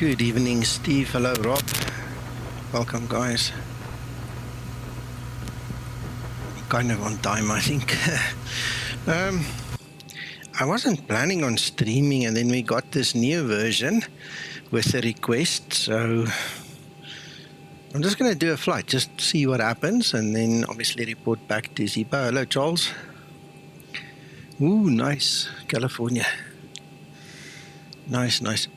Good evening, Steve. Hello, Rob. Welcome, guys. Kind of on time, I think. I wasn't planning on streaming, and then we got this new version with a request, so I'm just going to do a flight, just see what happens, and then obviously report back to Zibo. Hello, Charles. Ooh, nice. California. Nice, nice.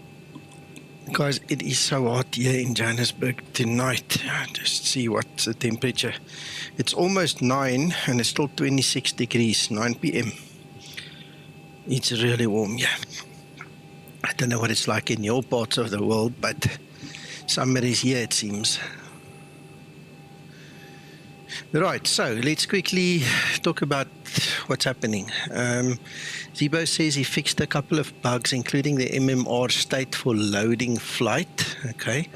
Guys, it is so hot here in Johannesburg tonight. Just see what's the temperature. It's almost 9 and it's still 26 degrees, 9 p.m. It's really warm, yeah. I don't know what it's like in your parts of the world, but summer is here, it seems. Right, so let's quickly talk about what's happening. Zibo says he fixed a couple of bugs, including the MMR state for loading flight. Okay.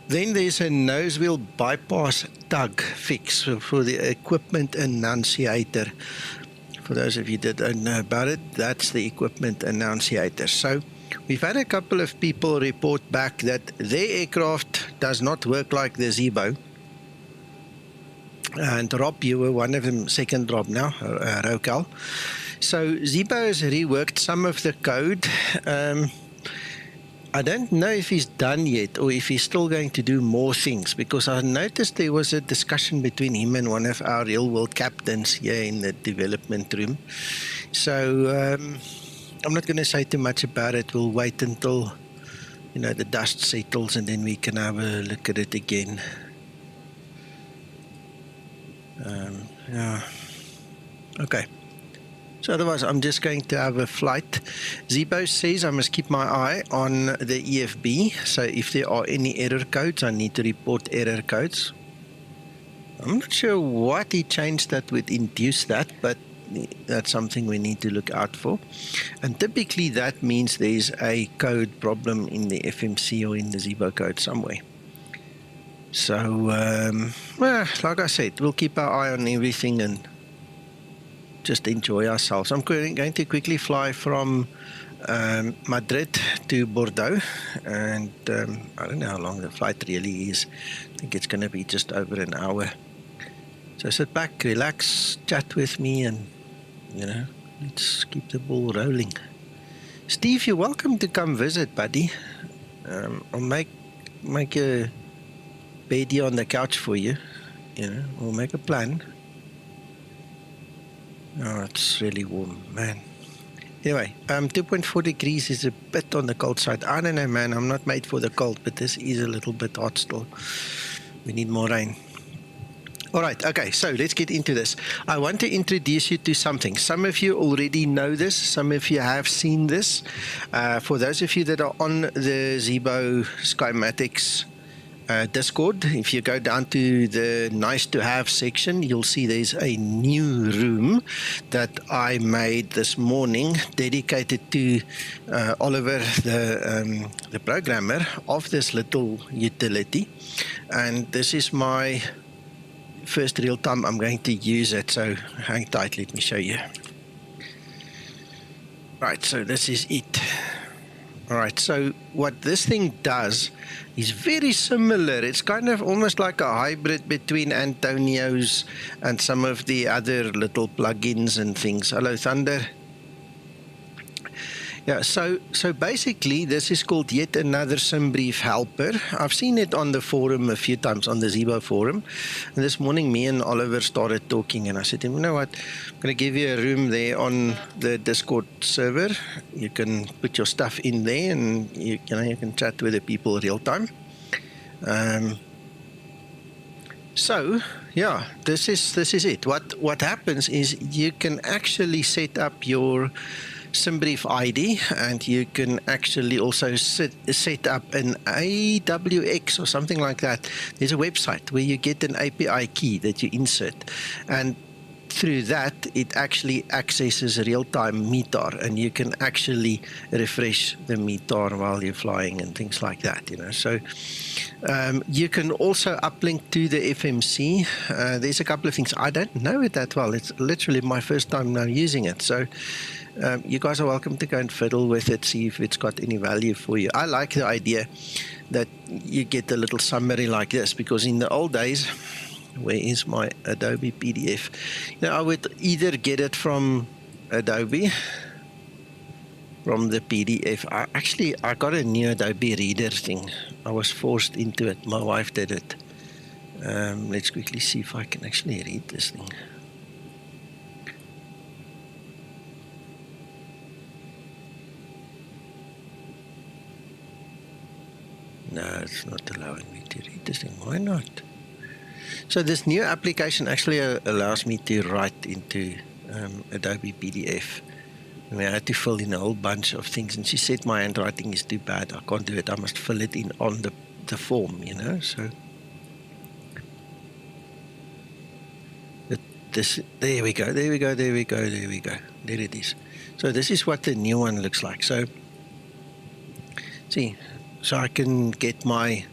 Then there's a nosewheel bypass tug fix for the equipment annunciator. For those of you that don't know about it, that's the equipment annunciator. So we've had a couple of people report back that their aircraft does not work like the Zibo. And Rob, you were one of them, second Rob now, Rokal. So Zibo has reworked some of the code. I don't know if he's done yet or if he's still going to do more things, because I noticed there was a discussion between him and one of our real-world captains here in the development room. So I'm not going to say too much about it. We'll wait until, the dust settles, and then we can have a look at it again. Yeah. Okay. So otherwise, I'm just going to have a flight. Zibo says I must keep my eye on the EFB. So if there are any error codes, I need to report error codes. I'm not sure what he changed that would induce that, but that's something we need to look out for. And typically that means there's a code problem in the FMC or in the Zibo code somewhere. So, well, like I said, we'll keep our eye on everything and just enjoy ourselves. I'm going to quickly fly from Madrid to Bordeaux, and I don't know how long the flight really is. I think it's going to be just over an hour. So sit back, relax, chat with me, and, let's keep the ball rolling. Steve, you're welcome to come visit, buddy. I'll make a bed here on the couch for you. We'll make a plan. Oh, it's really warm, man. Anyway, 2.4 degrees is a bit on the cold side. I don't know, man. I'm not made for the cold, but this is a little bit hot still. We need more rain. All right, okay, so let's get into this. I want to introduce you to something. Some of you already know this. Some of you have seen this. For those of you that are on the Zibo Skymatix Discord, if you go down to the nice to have section, you'll see there's a new room that I made this morning dedicated to Oliver, the programmer of this little utility. And this is my first real time I'm going to use it, so hang tight, let me show you. Right, so this is it. Alright, so what this thing does is very similar. It's kind of almost like a hybrid between Antonio's and some of the other little plugins and things. Hello, Thunder. Yeah, so basically this is called yet another SimBrief helper. I've seen it on the forum a few times, on the Zibo forum. And this morning me and Oliver started talking, and I said to him, you know what, I'm going to give you a room there on the Discord server. You can put your stuff in there, and you can chat with the people real time. So yeah, this is it. What happens is you can actually set up your SimBrief ID, and you can actually also set up an AWX or something like that. There's a website where you get an API key that you insert, and through that it actually accesses real-time METAR, and you can actually refresh the METAR while you're flying and things like that, so you can also uplink to the FMC. There's a couple of things. I don't know it that well. It's literally my first time now using it, so you guys are welcome to go and fiddle with it, see if it's got any value for you. I like the idea that you get a little summary like this, because in the old days, where is my Adobe PDF? I would either get it from Adobe, from the PDF. I got a new Adobe Reader thing. I was forced into it. My wife did it. Let's quickly see if I can actually read this thing. No, it's not allowing me to read this thing. Why not? So this new application actually allows me to write into Adobe PDF. I mean, I had to fill in a whole bunch of things, and she said my handwriting is too bad. I can't do it. I must fill it in on the form, So there we go. There it is. So this is what the new one looks like. So see. So I can get my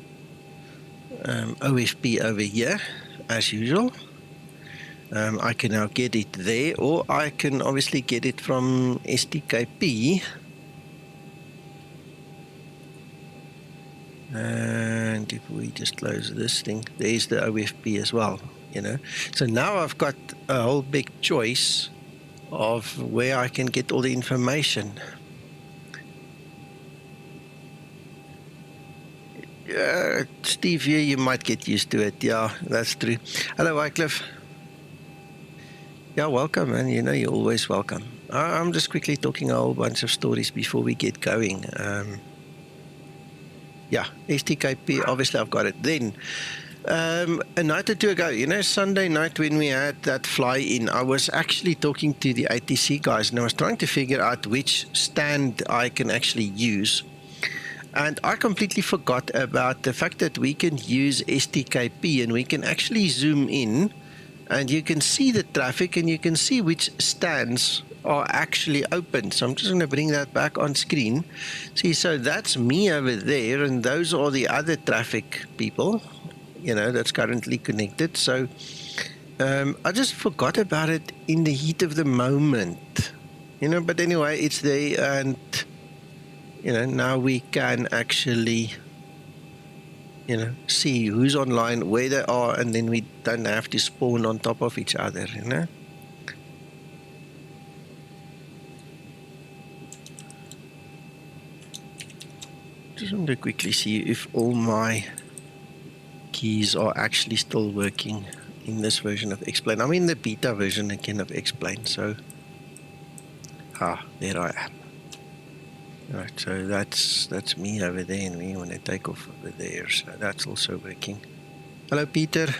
OFP over here, as usual. I can now get it there, or I can obviously get it from STKP. And if we just close this thing, there's the OFP as well, So now I've got a whole big choice of where I can get all the information. Steve, here you might get used to it. Yeah, that's true. Hello, Wycliffe. Yeah, welcome, man. You're always welcome. I'm just quickly talking a whole bunch of stories before we get going. Yeah, STKP, obviously I've got it. Then, a night or two ago, Sunday night when we had that fly-in, I was actually talking to the ATC guys, and I was trying to figure out which stand I can actually use. And I completely forgot about the fact that we can use STKP, and we can actually zoom in, and you can see the traffic, and you can see which stands are actually open. So I'm just going to bring that back on screen. See, so that's me over there, and those are the other traffic people, that's currently connected. So I just forgot about it in the heat of the moment, but anyway, it's there, and now we can actually, see who's online, where they are, and then we don't have to spawn on top of each other, Just want to quickly see if all my keys are actually still working in this version of Explain. I'm in the beta version again of Explain, so, there I am. Right, so that's me over there, and we want to take off over there, so that's also working. Hello, Peter.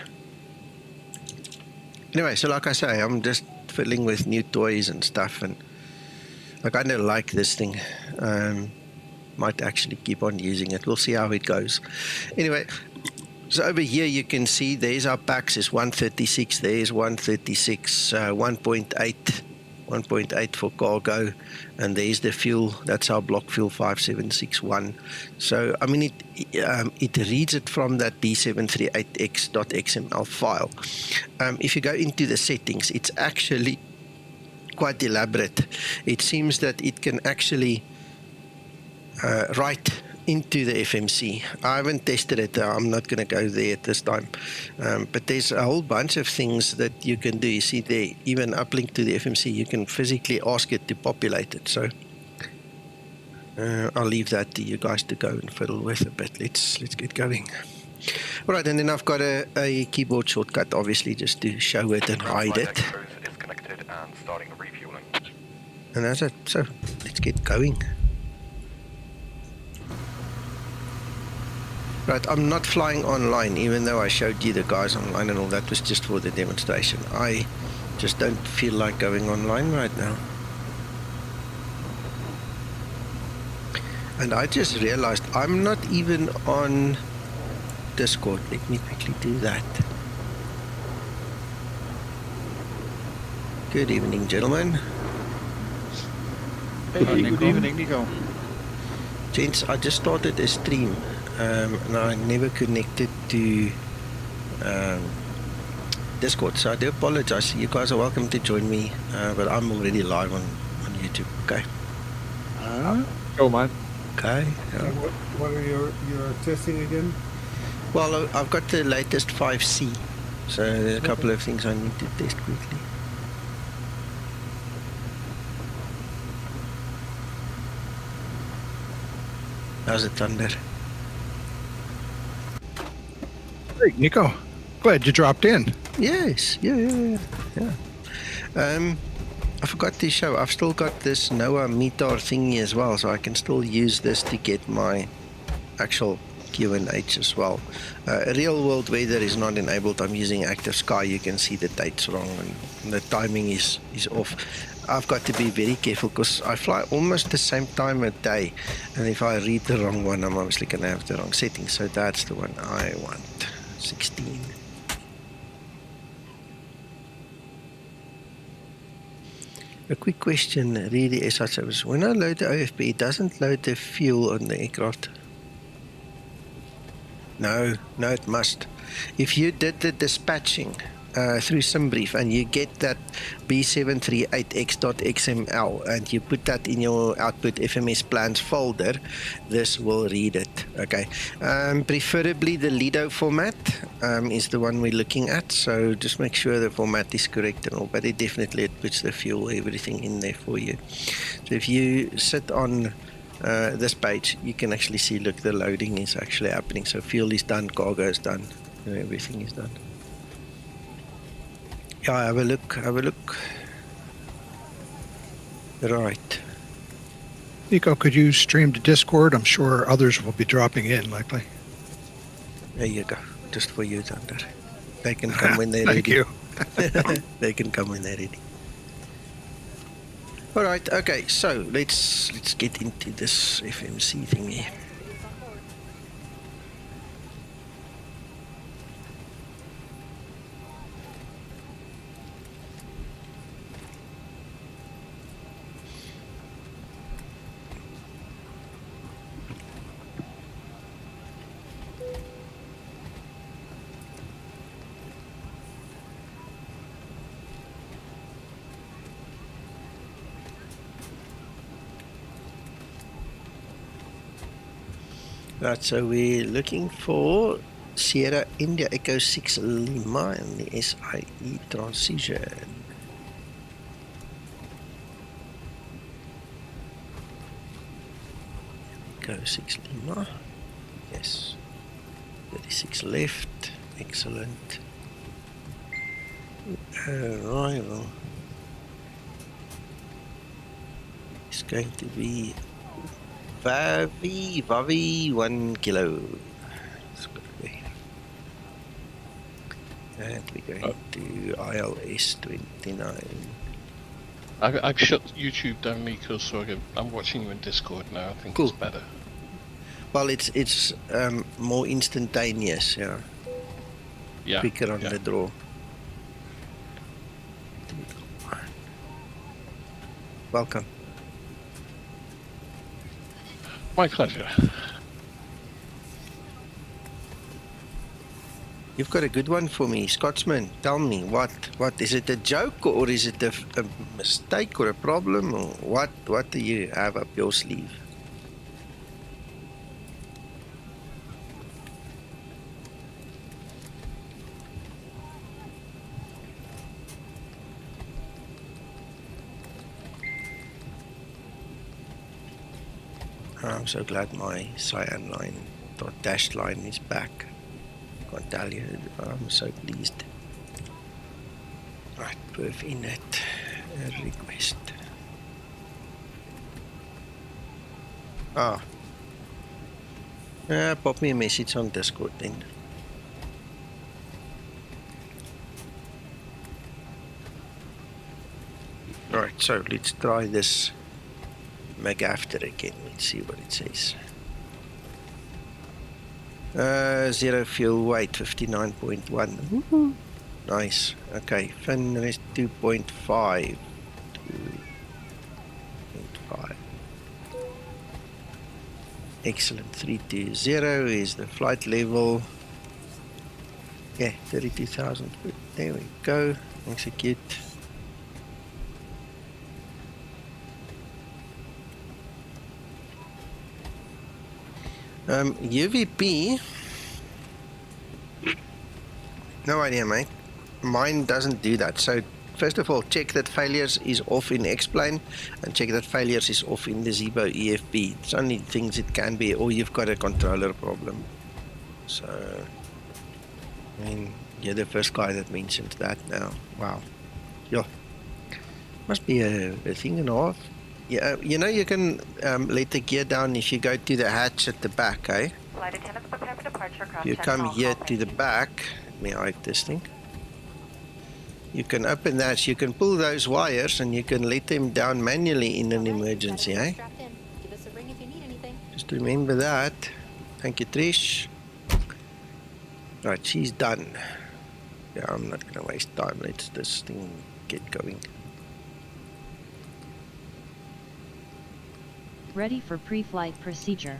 Anyway, so like I say, I'm just fiddling with new toys and stuff, and I kind of like this thing. Might actually keep on using it. We'll see how it goes. Anyway, so over here you can see there's our packs is 136, there's 136, 1.8 for cargo, and there's the fuel. That's our block fuel 5761. So I mean it reads it from that B738x.xml file. If you go into the settings, it's actually quite elaborate. It seems that it can actually write into the FMC. I haven't tested it. I'm not going to go there at this time. But there's a whole bunch of things that you can do. You see there, even uplink to the FMC, you can physically ask it to populate it. So I'll leave that to you guys to go and fiddle with a bit. Let's get going. All right, and then I've got a keyboard shortcut, obviously, just to show it and hide it. Is connected and starting refueling. And that's it. So let's get going. Right, I'm not flying online, even though I showed you the guys online and all that was just for the demonstration. I just don't feel like going online right now. And I just realized I'm not even on Discord. Let me quickly do that. Good evening, gentlemen. Hey, good evening, Nico. Gents, I just started a stream. And I never connected to Discord, so I do apologize. You guys are welcome to join me, but I'm already live on YouTube. Okay. Go mine. Okay. Yeah. And what are your testing again? Well, I've got the latest 5C, so there's a couple of things I need to test quickly. How's it thunder? Great, Nico. Glad you dropped in. Yes, yeah. I forgot to show, I've still got this NOAA METAR thingy as well, so I can still use this to get my actual QNH as well. Real world weather is not enabled. I'm using active sky. You can see the dates wrong and the timing is off. I've got to be very careful because I fly almost the same time of day, and if I read the wrong one, I'm obviously going to have the wrong setting. So that's the one I want. 16. A quick question, really, SR service. When I load the OFB, it doesn't load the fuel on the aircraft. No, it must. If you did the dispatching through SimBrief and you get that B738X.xml and you put that in your output FMS plans folder, this will read it. Okay. Preferably the Lido format is the one we're looking at. So just make sure the format is correct and all. But it definitely puts the fuel, everything in there for you. So if you sit on this page, you can actually see, look, the loading is actually happening. So fuel is done, cargo is done, everything is done. Yeah, have a look. Right. Nico, could you stream to Discord? I'm sure others will be dropping in, likely. There you go. Just for you, Thunder. They can come when they're ready. Thank you. They can come when they're ready. All right. Okay. So let's get into this FMC thingy. Right, so we're looking for Sierra India Echo 6 Lima and the SIE transition. Echo 6 Lima. Yes. 36 left. Excellent. Arrival. It's going to be VAVI 1 kilo. And we're going to ILS 29. I've shut YouTube down, Nico, so I'm watching you in Discord now. I think Cool. it's better. Well, it's more instantaneous, yeah. Yeah. Quicker on the draw. Welcome. My pleasure. You've got a good one for me, Scotsman. Tell me, what is it, a joke or is it a mistake or a problem, or what do you have up your sleeve? I'm so glad my cyan line, dot dashed line is back. Can't tell you, I'm so pleased. Right, perf init, request. Pop me a message on Discord then. Right, so let's try this MAGEC again. Let's see what it says. Zero fuel weight, 59.1. Nice. Okay, fin rest 2.5. 2.5. Excellent. 320 is the flight level. Yeah, 32,000 foot. There we go. Execute. UVP. No idea, mate. Mine doesn't do that. So first of all, check that failures is off in X-Plane and check that failures is off in the Zibo EFB. It's only things it can be, or you've got a controller problem. So, I mean, you're the first guy that mentioned that now. Wow. Yeah. Must be a thing and a half. Yeah, you know you can let the gear down if you go to the hatch at the back, eh? Flight attendants prepare for departure. You come here to the back. Let me hide this thing. You can open that, you can pull those wires and you can let them down manually in an emergency, eh? Give us a ring if you need anything. Just remember that. Thank you, Trish. Right, she's done. Yeah, I'm not gonna waste time. Let's this thing get going. Ready for pre-flight procedure.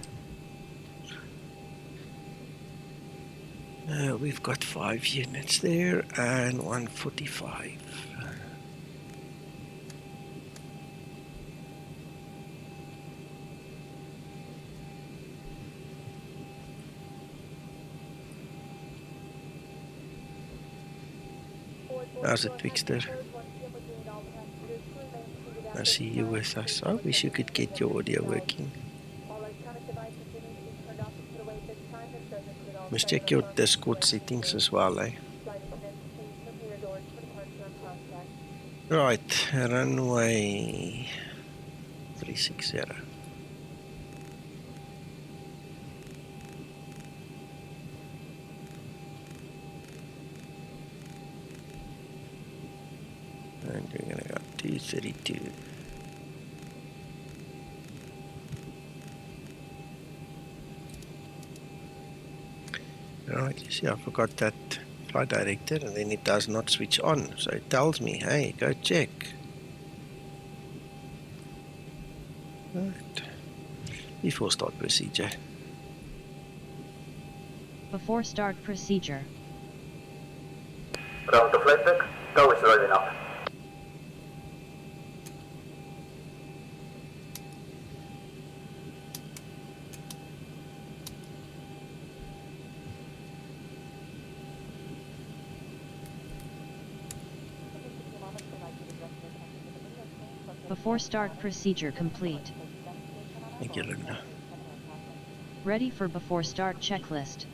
We've got 5 units there and 145. How's it, Twixter? I see you with us. I wish you could get your audio working. Must check your Discord settings as well, eh? Right, runway 360. And we're gonna go 232. Right, you see, I forgot that flight director, and then it does not switch on. So it tells me, hey, go check. Right. Before start procedure. Before start procedure. Ground to flight deck, go is ready now. Before start procedure complete. Thank you, Luna. Ready for before start checklist.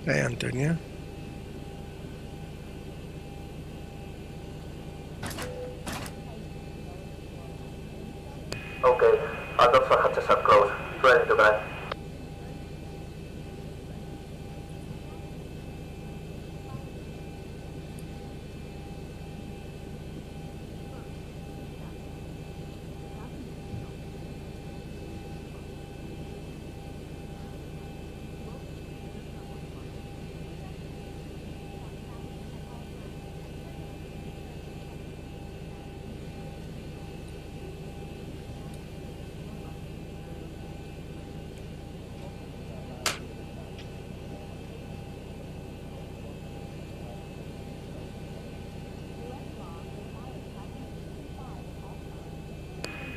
Hey, Antonio. Okay, our doors and hatches are closed. Ready to go.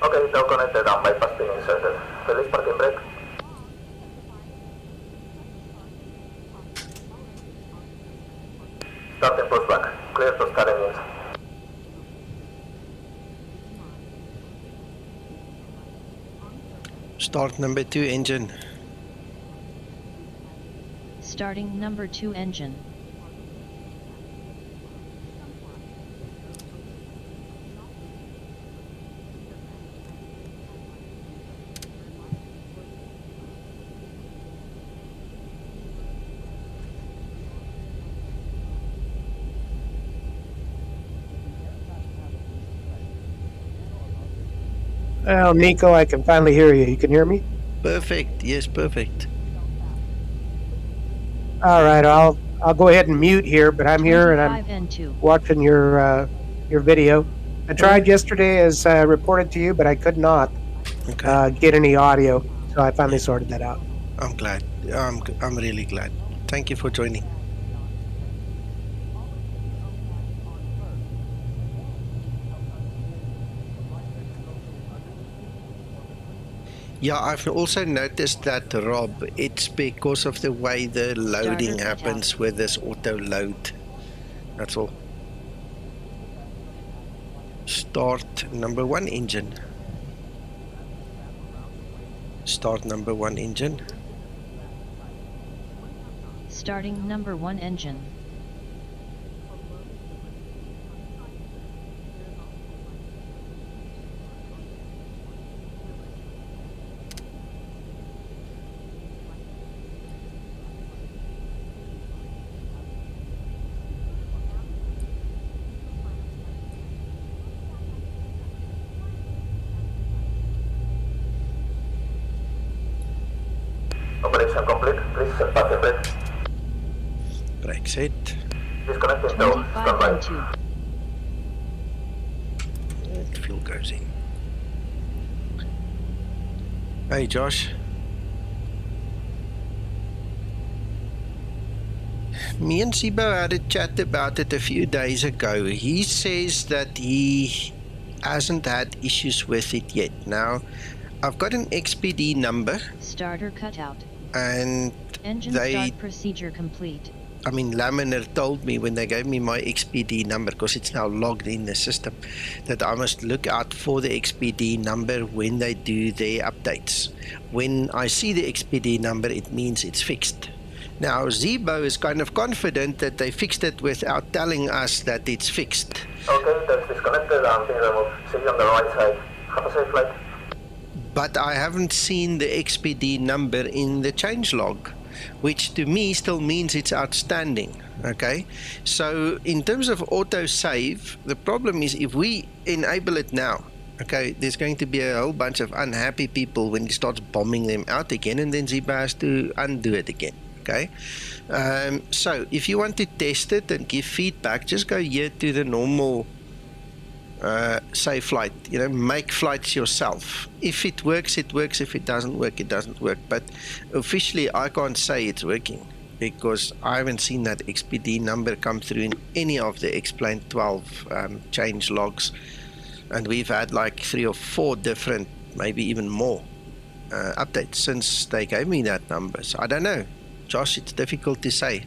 Okay, now connected and bypass pin inserted. Release parking brake. Starting pushback. Clear to start engines. Start number 2 engine. Starting number 2 engine. Well, Nico, I can finally hear you. You can hear me? Perfect. Yes, perfect. All right, I'll go ahead and mute here, but I'm here and I'm 25N2. watching your video. I tried yesterday as reported to you, but I could not Okay. get any audio, so I finally sorted that out. I'm glad. I'm really glad. Thank you for joining. Yeah, I've also noticed that, Rob, it's because of the way the loading Starter happens with this auto load. That's all. Start number 1 engine. Start number 1 engine. Starting number 1 engine. Operation complete. Please pass the brake. Brake set. Disconnecting tow. 25 Stand by. and 2. And fuel goes in. Hey, Josh. Me and Zibo had a chat about it a few days ago. He says that he hasn't had issues with it yet. Now, I've got an XPD number. Starter cutout. And Engine start procedure complete. I mean, Laminar told me when they gave me my XPD number, because it's now logged in the system, that I must look out for the XPD number when they do their updates. When I see the XPD number, it means it's fixed. Now, Zibo is kind of confident that they fixed it without telling us that it's fixed. Okay, that's disconnected and being removed. See you on the right side. Have a safe flight. But I haven't seen the XPD number in the changelog, which to me still means it's outstanding. Okay, so in terms of autosave, the problem is if we enable it now, okay, there's going to be a whole bunch of unhappy people when he starts bombing them out again, and then Zibo has to undo it again. Okay, so if you want to test it and give feedback, just go here to the normal save flight, make flights yourself. If it works, it works. If it doesn't work, it doesn't work. But officially, I can't say it's working because I haven't seen that XPD number come through in any of the Explain 12 change logs. And we've had like 3 or 4 different, maybe even more, updates since they gave me that number. So I don't know. Josh, it's difficult to say.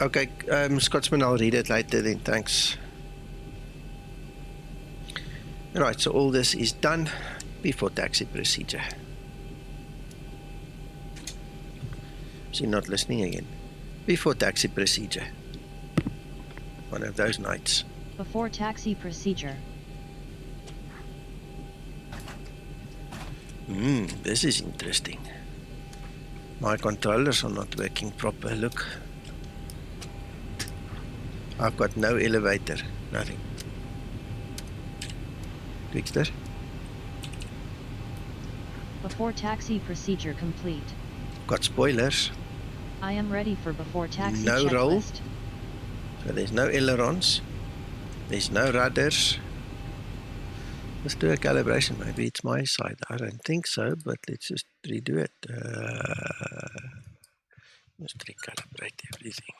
Okay, Scotsman, I'll read it later then, thanks. Right, so all this is done before taxi procedure. Is he not listening again? Before taxi procedure. One of those nights. Before taxi procedure. This is interesting. My controllers are not working proper, look. I've got no elevator, nothing. Quickster. Before taxi procedure complete. Got spoilers. I am ready for before taxi No checklist. roll. So there's no ailerons. There's no rudders. Let's do a calibration. Maybe it's my side. I don't think so, but let's just redo it. Let's recalibrate everything.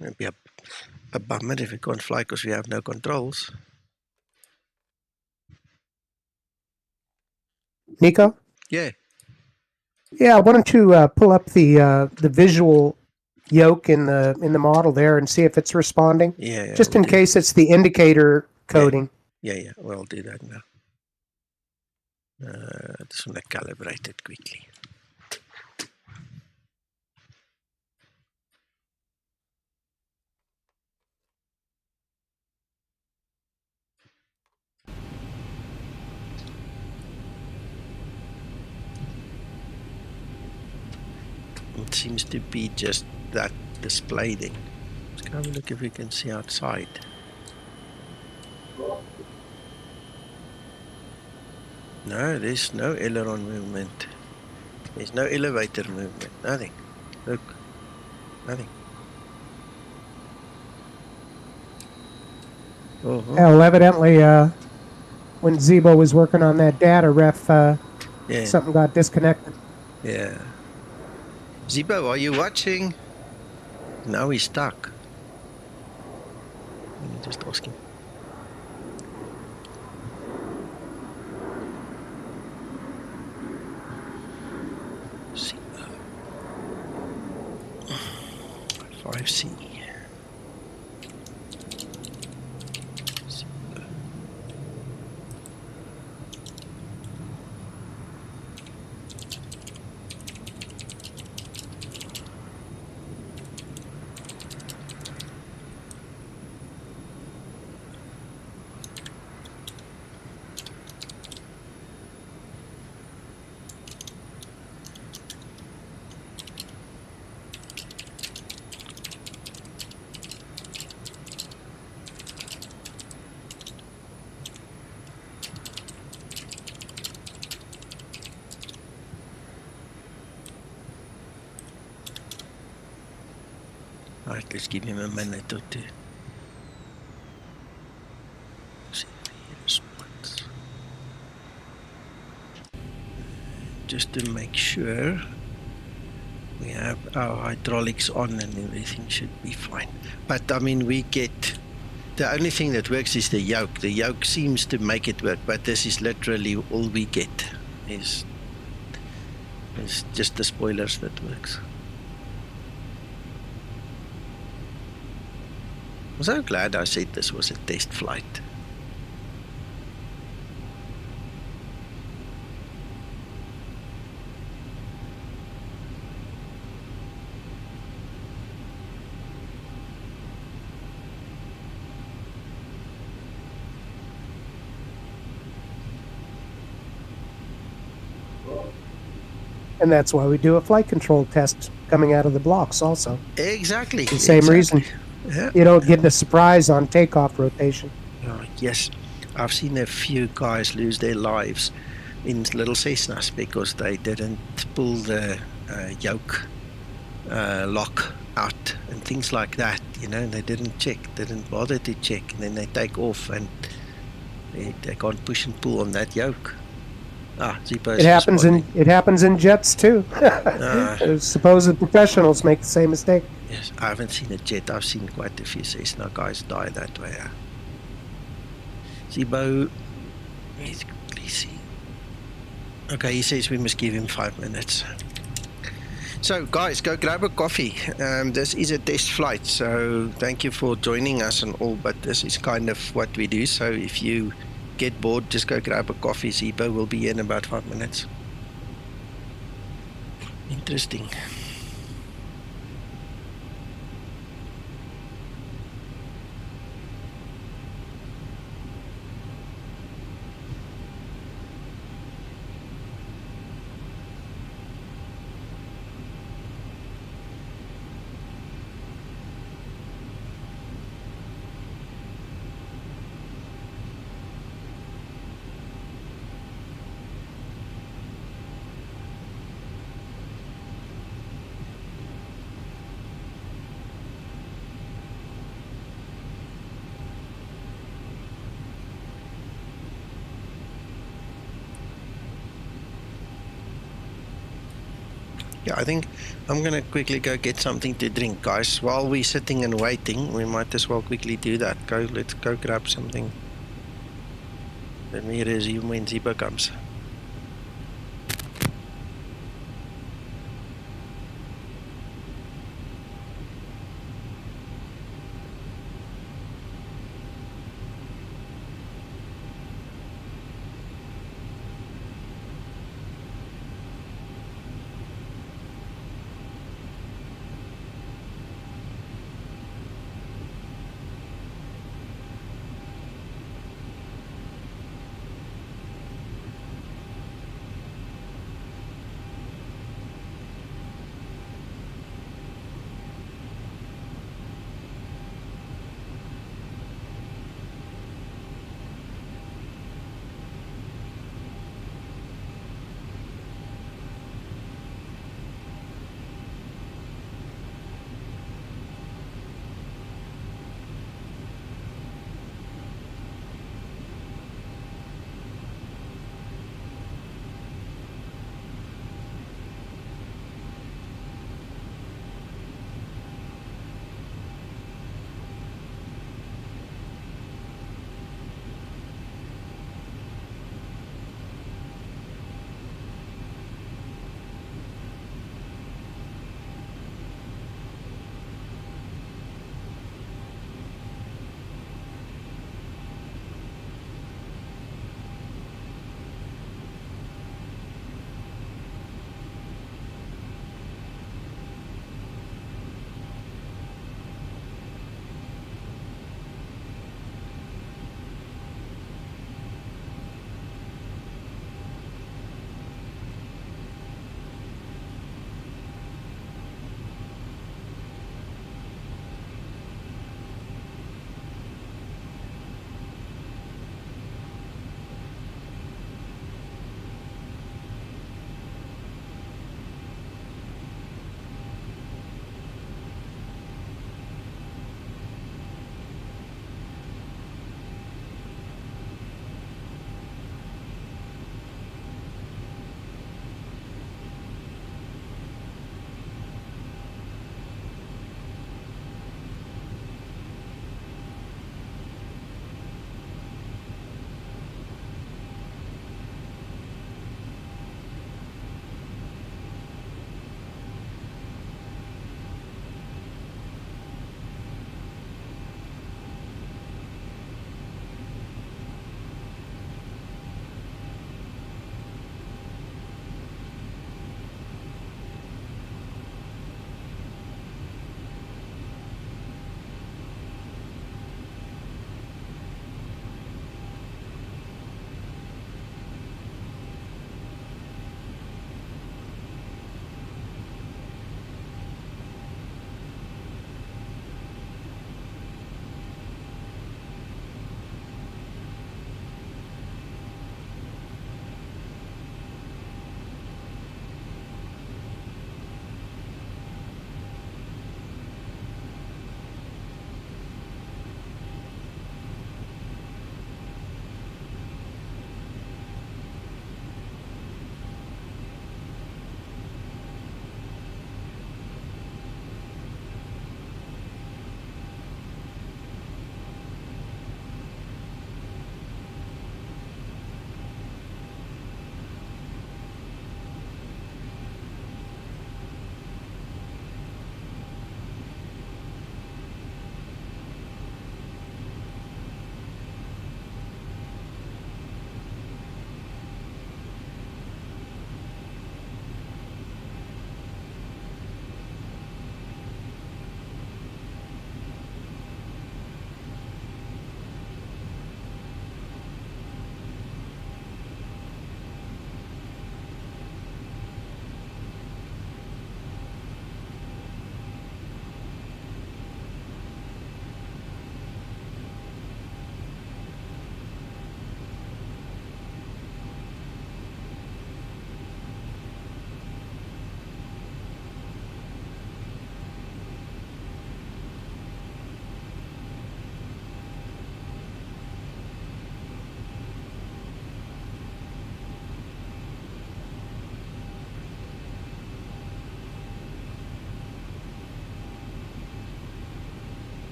It'll be a bummer if we can't fly because we have no controls. Nico? Yeah. Yeah, why don't you pull up the visual yoke in the model there and see if it's responding? Yeah. Just in case it's the indicator coding. Yeah. We'll do that now. Just want to calibrate it quickly. It seems to be just that display thing. Let's go have a look if we can see outside. No, there's no aileron movement. There's no elevator movement, nothing. Look, nothing. Oh, Well, evidently, when Zibo was working on that data ref, yeah, something got disconnected. yeah. Zibo, are you watching? Now he's stuck. Let me just ask him. Zibo. 5C. Alright, let's give him a minute or two. See if he responds. Just to make sure we have our hydraulics on and everything should be fine. But I mean, we get the only thing that works is the yoke. The yoke seems to make it work, but this is literally all we get is just the spoilers that works. I'm so glad I said this was a test flight. And that's why we do a flight control test coming out of the blocks also. Exactly. The same reason. Yeah. You don't get the surprise on takeoff rotation. Oh, yes. I've seen a few guys lose their lives in little Cessnas because they didn't pull the yoke lock out and things like that, you know, they didn't bother to check, and then they take off and they can't push and pull on that yoke. Zipo's It happens in jets too. Supposed professionals make the same mistake. Yes, I haven't seen a jet. I've seen quite a few Cessna guys die that way. Zibo, let's quickly see. Okay, he says we must give him 5 minutes. So guys, go grab a coffee. This is a test flight, so thank you for joining us and all, but this is kind of what we do. So if you get bored, just go grab a coffee. Zibo will be here in about 5 minutes. Interesting. Yeah, I think I'm going to quickly go get something to drink, guys. While we're sitting and waiting, we might as well quickly do that. Let's go grab something. Let me resume when Zibo comes.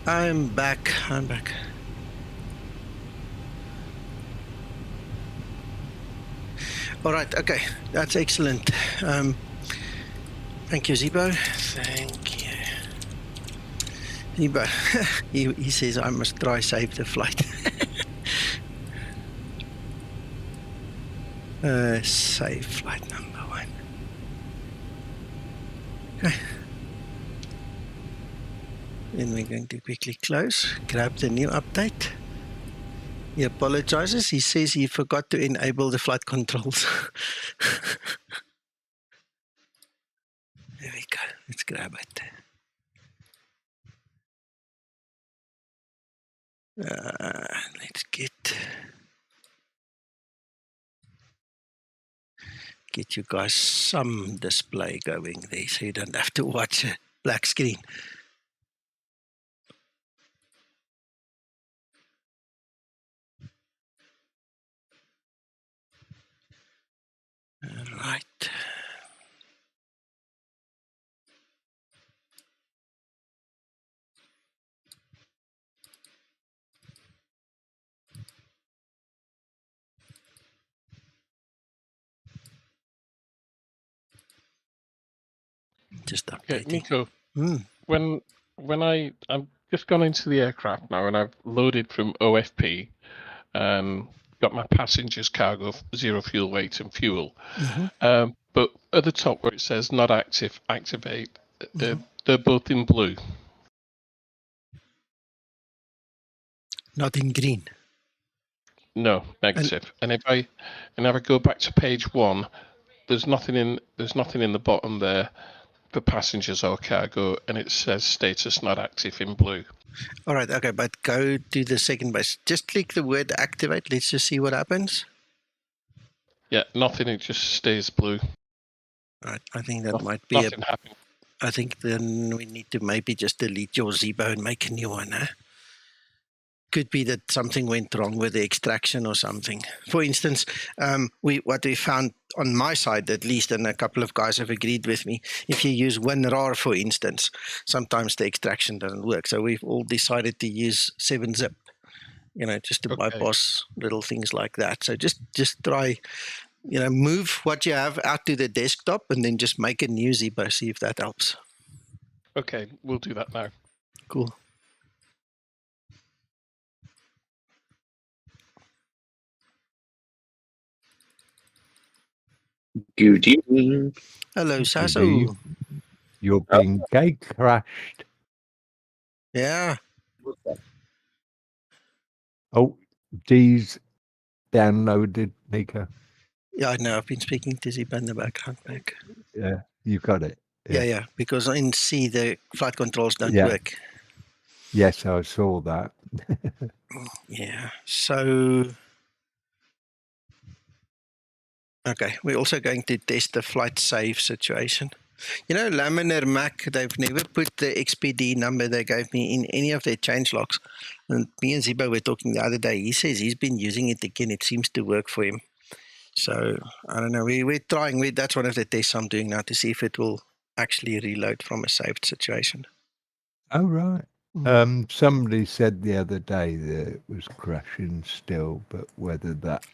I'm back. All right, okay, that's excellent. Thank you, Zibo. Thank you. Zibo, he says I must try save the flight. Save flight number 1. Okay. Then we're going to quickly close, grab the new update. He apologizes. He says he forgot to enable the flight controls. There we go. Let's grab it. Let's get you guys some display going there so you don't have to watch a black screen. All right. Just updating. Okay, Nico. When I've just gone into the aircraft now and I've loaded from OFP, got my passengers, cargo, 0 fuel weight and fuel. But at the top where it says not active, activate, they're both in blue. Not in green. No, negative. And if I go back to page 1, there's nothing in the bottom there for passengers or cargo, and it says status not active in blue. All right, okay, but go to the second base. Just click the word activate. Let's just see what happens. Yeah, nothing. It just stays blue. All right, I think that might be nothing happened. I think then we need to maybe just delete your Zibo and make a new one, huh? Could be that something went wrong with the extraction or something. For instance, what we found on my side, at least, and a couple of guys have agreed with me, if you use WinRAR, for instance, sometimes the extraction doesn't work. So we've all decided to use 7-zip, just to bypass little things like that. So just try, move what you have out to the desktop and then just make a new Zibo, see if that helps. Okay, we'll do that now. Cool. Good evening. Hello, Sasso. You're being gate crashed. Yeah. Oh, D's downloaded, Nico. Yeah, I know. I've been speaking to Zibo in the background. Yeah, you got it. Yeah, because in C, the flight controls don't work. Yes, I saw that. Yeah, so... Okay, we're also going to test the flight save situation. Laminar Mac, they've never put the XPD number they gave me in any of their change logs. And me and Zibo were talking the other day. He says he's been using it again. It seems to work for him. So, I don't know. We're trying. That's one of the tests I'm doing now to see if it will actually reload from a saved situation. Oh, right. Somebody said the other day that it was crashing still, but whether that,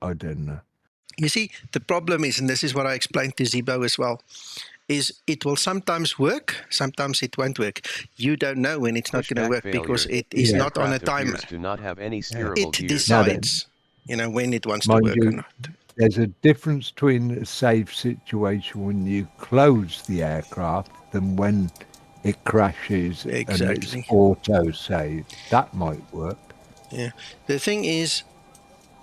I don't know. You see, the problem is, and this is what I explained to Zibo as well, is it will sometimes work, sometimes it won't work. You don't know when it's not going to work because it is not on a timer. Do not have any steerable it gears. decides, when it wants to work or not. There's a difference between a safe situation when you close the aircraft than when it crashes and it's auto-save. That might work. Yeah. The thing is,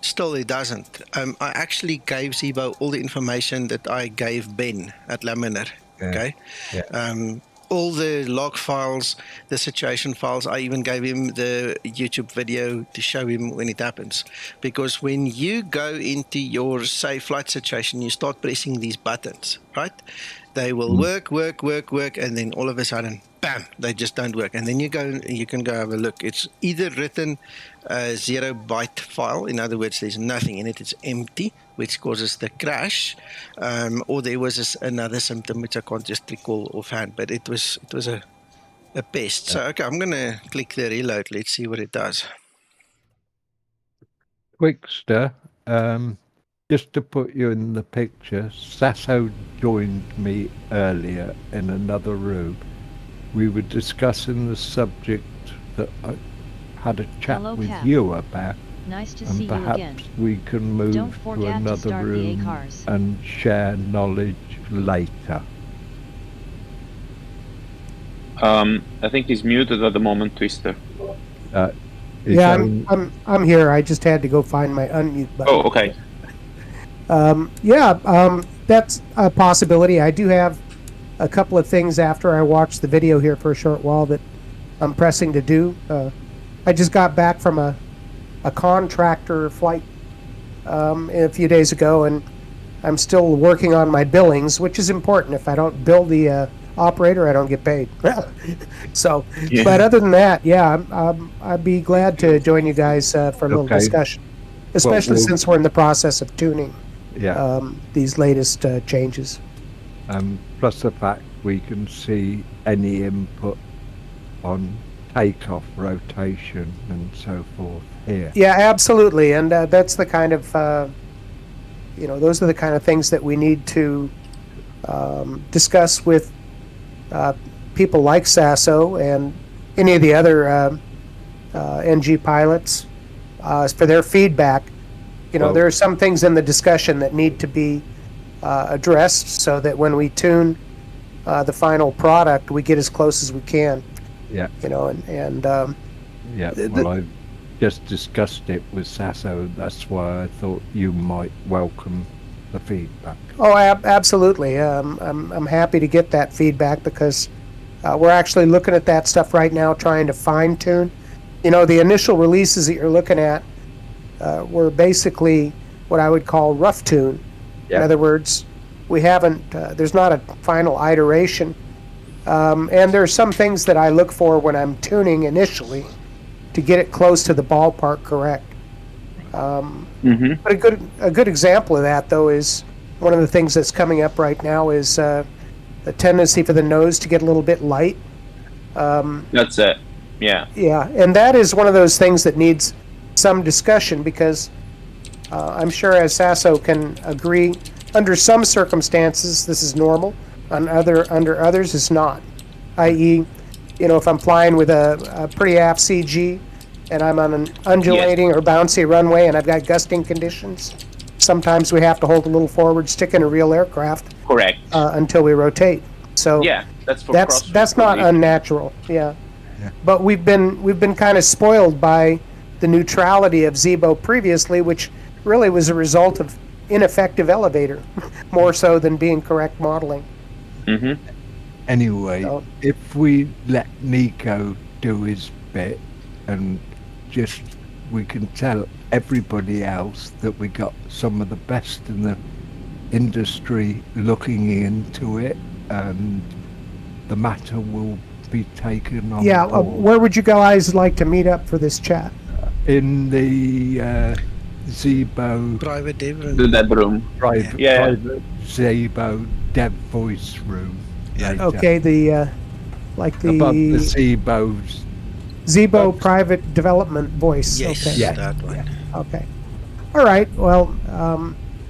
still it doesn't. I actually gave Zibo all the information that I gave Ben at Laminar. Okay. Yeah. All the log files, the situation files, I even gave him the YouTube video to show him when it happens. Because when you go into your safe flight situation, you start pressing these buttons, right? They will work, and then all of a sudden, bam, they just don't work. And then you can go have a look. It's either written a 0-byte file, in other words, there's nothing in it, it's empty, which causes the crash, or there was another symptom which I can't just recall offhand, but it was a a pest. So, okay, I'm going to click the reload. Let's see what it does. Quickster, just to put you in the picture, Sasso joined me earlier in another room. We were discussing the subject that I had a chat Hello, with Cap. you about. Nice to and see you perhaps again. we can move Don't to forget to another start VA room cars. and share knowledge later. I think he's muted at the moment, Twister. Yeah, I'm here. I just had to go find my unmute button. Oh, okay. That's a possibility. I do have a couple of things after I watched the video here for a short while that I'm pressing to do. I just got back from a contractor flight a few days ago, and I'm still working on my billings, which is important. If I don't bill the operator, I don't get paid. So, Yeah. but other than that, yeah, I'd be glad to join you guys for a little discussion, especially since we're in the process of tuning these latest changes. Plus the fact we can see any input on takeoff, rotation, and so forth here. Yeah, absolutely, and that's the kind of those are the kind of things that we need to discuss with people like Sasso and any of the other NG pilots for their feedback. There are some things in the discussion that need to be addressed so that when we tune the final product, we get as close as we can. Yeah. I just discussed it with Sasso. That's why I thought you might welcome the feedback. Oh, absolutely. I'm happy to get that feedback because we're actually looking at that stuff right now, trying to fine tune. The initial releases that you're looking at were basically what I would call rough tune. Yep. In other words, we haven't. There's not a final iteration, and there are some things that I look for when I'm tuning initially to get it close to the ballpark correct. But a good example of that, though, is one of the things that's coming up right now is the tendency for the nose to get a little bit light. That's it. Yeah. Yeah, and that is one of those things that needs some discussion because I'm sure, as Sasso can agree, under some circumstances this is normal. Under others, it's not. I.e., if I'm flying with a pretty aft CG and I'm on an undulating or bouncy runway and I've got gusting conditions, sometimes we have to hold a little forward stick in a real aircraft. Correct. Until we rotate. So yeah, that's not unnatural. Yeah. But we've been kind of spoiled by the neutrality of Zibo previously, which really was a result of ineffective elevator, more so than being correct modeling. Anyway, if we let Nico do his bit and we can tell everybody else that we got some of the best in the industry looking into it, and the matter will be taken on board. Where would you guys like to meet up for this chat? In the Zibo private dev room. The dev room. Private Zibo dev voice room. Yeah. Okay, above the Zibo private development voice. Yes, okay. that one. Yeah. Okay. All right. Well.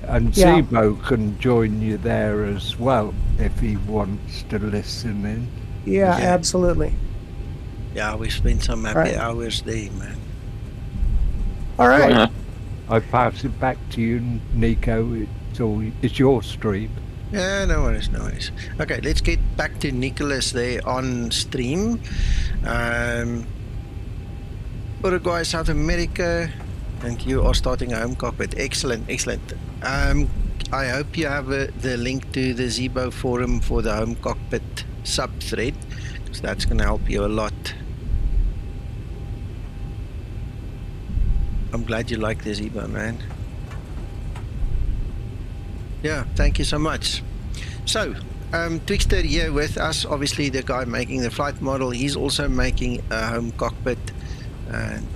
And Zibo can join you there as well if he wants to listen in. Yeah, absolutely. Yeah, we spent some happy hours there, man. All right. I pass it back to you, Nico. It's your stream. Yeah, no worries. Okay, let's get back to Nicholas there on stream. Uruguay, South America, and you are starting a home cockpit. Excellent. I hope you have the link to the Zibo forum for the home cockpit sub-thread, because that's going to help you a lot. I'm glad you like the Zibo, man. Yeah, thank you so much. So, Twixter here with us, obviously the guy making the flight model. He's also making a home cockpit, and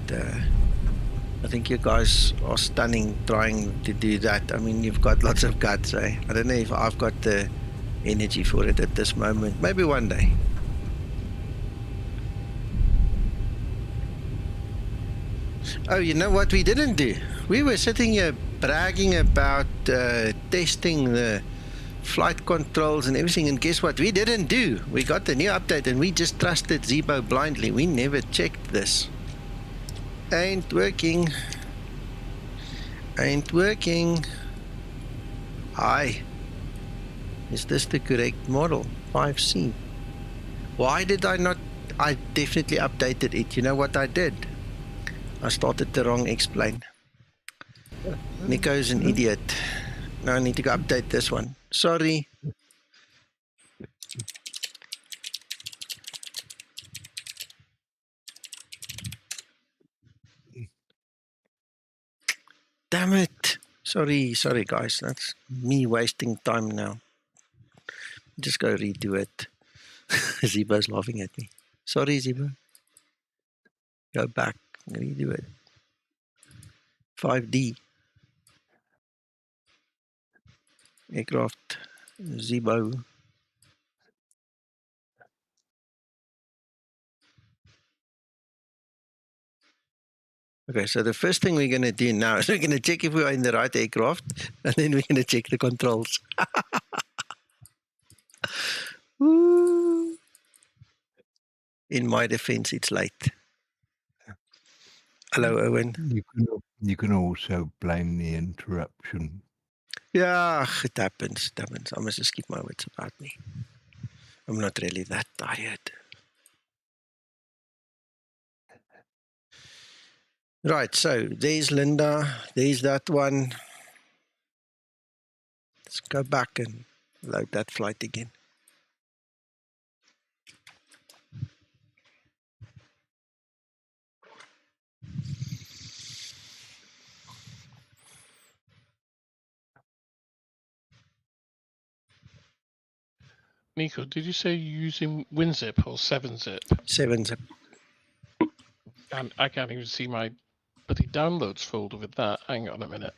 I think you guys are stunning trying to do that. I mean, you've got lots of guts, eh? I don't know if I've got the energy for it at this moment. Maybe one day. Oh, you know what we didn't do? We were sitting here bragging about testing the flight controls and everything, and guess what we didn't do? We got the new update and we just trusted Zibo blindly. We never checked this. Ain't working. Ain't working. Hi. Is this the correct model? 5C. Why did I not? I definitely updated it. You know what I did? I started the wrong explain. Nico's an idiot. Now I need to go update this one. Sorry. Damn it. Sorry guys. That's me wasting time now. Just go redo it. Zibo's laughing at me. Sorry, Zibo. Go back. Redo it. 5D. Aircraft. Zibo. Okay, so the first thing we're going to do now is we're going to check if we are in the right aircraft, and then we're going to check the controls. Woo. In my defense, it's late. Hello, Owen. You can also blame the interruption. Yeah, it happens. I must just keep my wits about me. I'm not really that tired. Right, so there's Linda. There's that one. Let's go back and load that flight again. Nico, did you say you're using WinZip or 7-zip? 7-zip. And I can't even see my bloody downloads folder with that. Hang on a minute.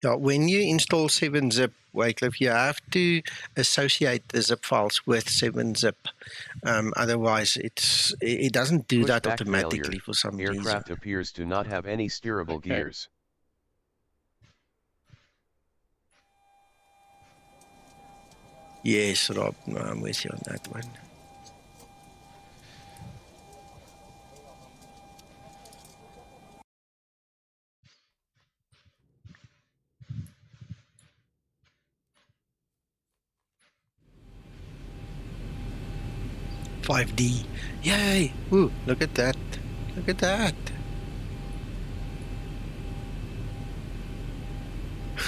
Yeah, when you install 7-zip, Wycliffe, you have to associate the zip files with 7-zip. Otherwise, it doesn't do that automatically failure. For some reason. Aircraft appears to not have any steerable gears. Yes, Rob, no, I'm with you on that one. $5D. Yay! Ooh, look at that. Look at that.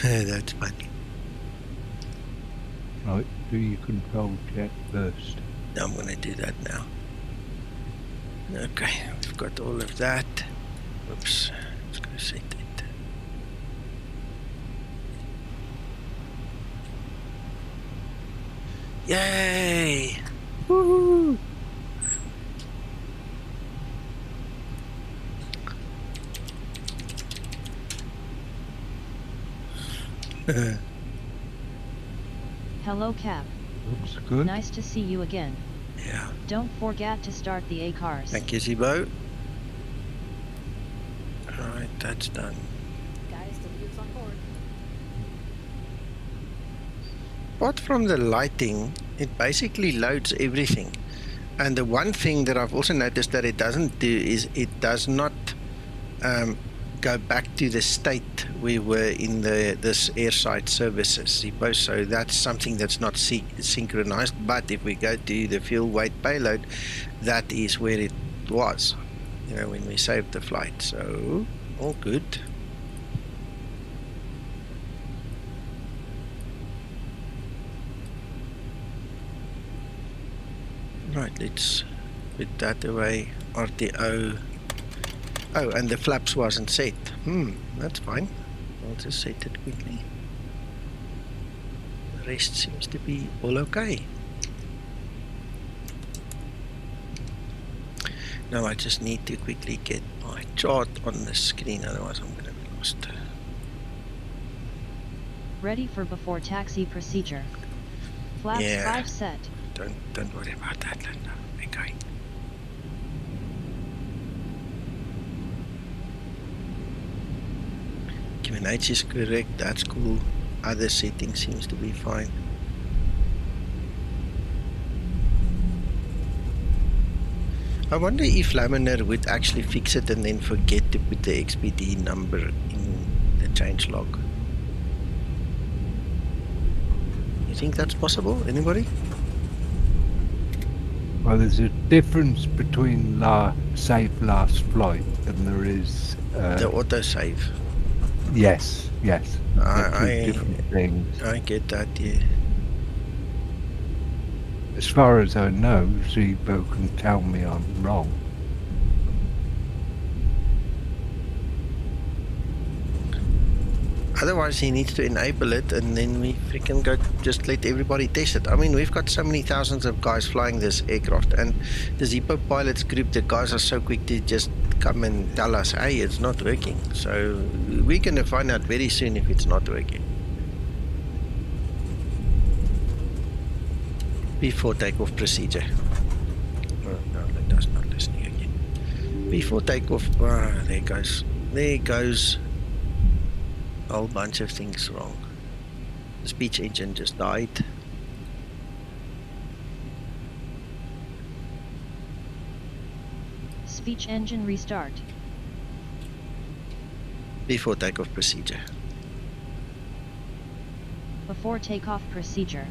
That's funny. Right, do your control check first. I'm going to do that now. Okay, we've got all of that. Oops, let's go set it. Yay! Woohoo! Hello, Cap. Looks good. Nice to see you again. Yeah. Don't forget to start the A cars. Thank you, Zibo. Alright, that's done. Guys, the leader's on board. Apart from the lighting, it basically loads everything. And the one thing that I've also noticed that it doesn't do is it does not go back to the state we were in this airside services. So that's something that's not synchronized. But if we go to the fuel weight payload, that is where it was, you know, when we saved the flight. So all good. Right, let's put that away. RTO. Oh, and the flaps wasn't set. That's fine. I'll just set it quickly. The rest seems to be all okay. Now I just need to quickly get my chart on the screen, otherwise I'm going to be lost. Ready for before taxi procedure. Flaps 5 set. Don't worry about that, Linda. Okay. NH is correct, that's cool. Other settings seems to be fine. I wonder if Laminar would actually fix it and then forget to put the XPD number in the changelog. You think that's possible? Anybody? Well, there's a difference between save last flight and there is... the autosave. Yes. They're two different things. I get that, yeah. As far as I know, Zibo can tell me I'm wrong. Otherwise, he needs to enable it, and then we freaking go just let everybody test it. I mean, we've got so many thousands of guys flying this aircraft, and the Zibo pilots group, the guys are so quick to just come and tell us, hey, it's not working. So we're going to find out very soon if it's not working. Before takeoff procedure. Oh, no, that does not listening again. Before takeoff, there goes. There goes. A whole bunch of things wrong. The speech engine just died. Speech engine restart. Before takeoff procedure. Before takeoff procedure.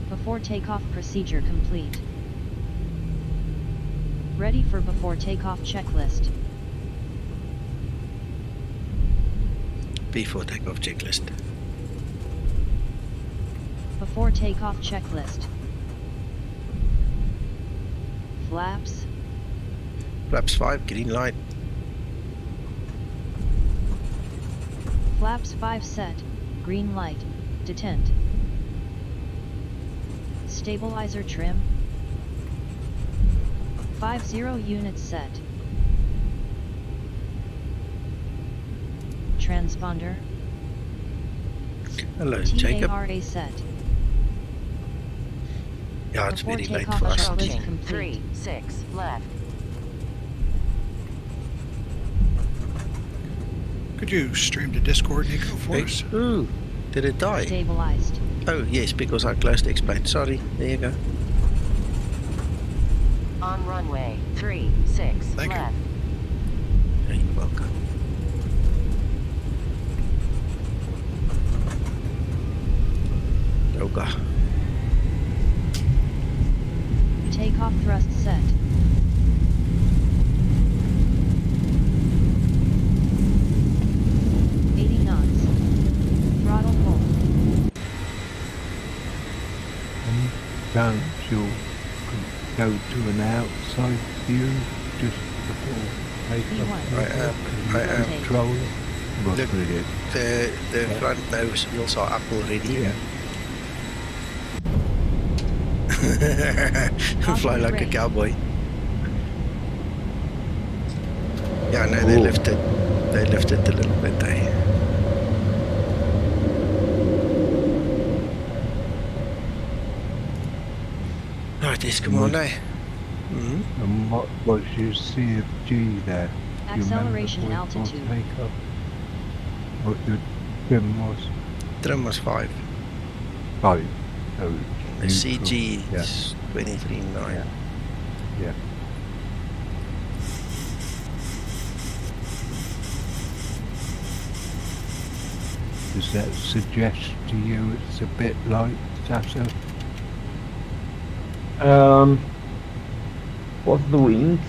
Before takeoff procedure complete. Ready for before takeoff checklist. Before takeoff checklist. Before takeoff checklist. Flaps. Flaps 5, green light. Flaps 5 set, green light, detent. Stabilizer trim. 50 units set. Transponder. Hello, Jacob. TARA set. Yeah, it's Before very late takeoff for us. checklist complete. 3-6 left. Could you stream to Discord, Nico, for Hey, us? ooh, did it die? Stabilized. Oh, yes, because I closed explain. Sorry, there you go. On runway 36 Thank you. left. Yeah, you're welcome. Yoga. Takeoff thrust set. Throttle hold. Any chance you could go to an outside view just before takeoff? I am. Control. Look, the front nose wheels are up already. Yeah. Fly like a cowboy. Yeah, no, they lifted a little bit, eh? Right, yes, come on, eh? And what was your CFG there? Acceleration altitude. What the trim was? Trim was 5. 5. So the CG is 23.9. Yeah. Does that suggest to you it's a bit light, Sasso? What's the wind?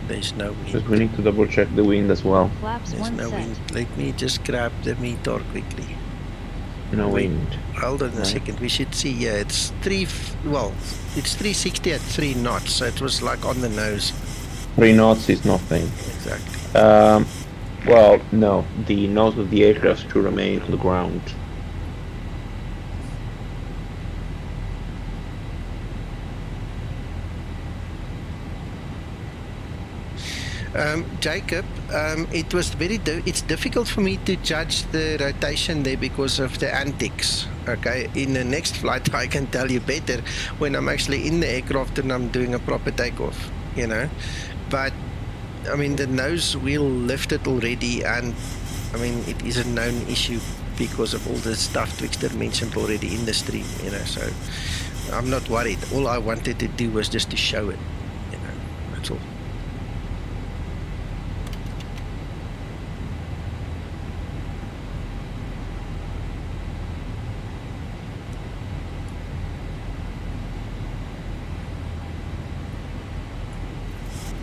There's no wind. Because we need to double check the wind as well. Flaps There's no wind. Let me just grab the meter quickly. No wind. Hold on a second. We should see. Yeah, it's it's 360 at 3 knots. So it was like on the nose. 3 knots is nothing. Exactly. Well, no. The nose of the aircraft should remain on the ground. Jacob, it was it's difficult for me to judge the rotation there because of the antics. Okay, in the next flight I can tell you better when I'm actually in the aircraft and I'm doing a proper takeoff, you know. But I mean, the nose wheel lifted already, and I mean, it is a known issue because of all the stuff Twixter mentioned already in the stream, you know. So I'm not worried. All I wanted to do was just to show it, you know. That's all.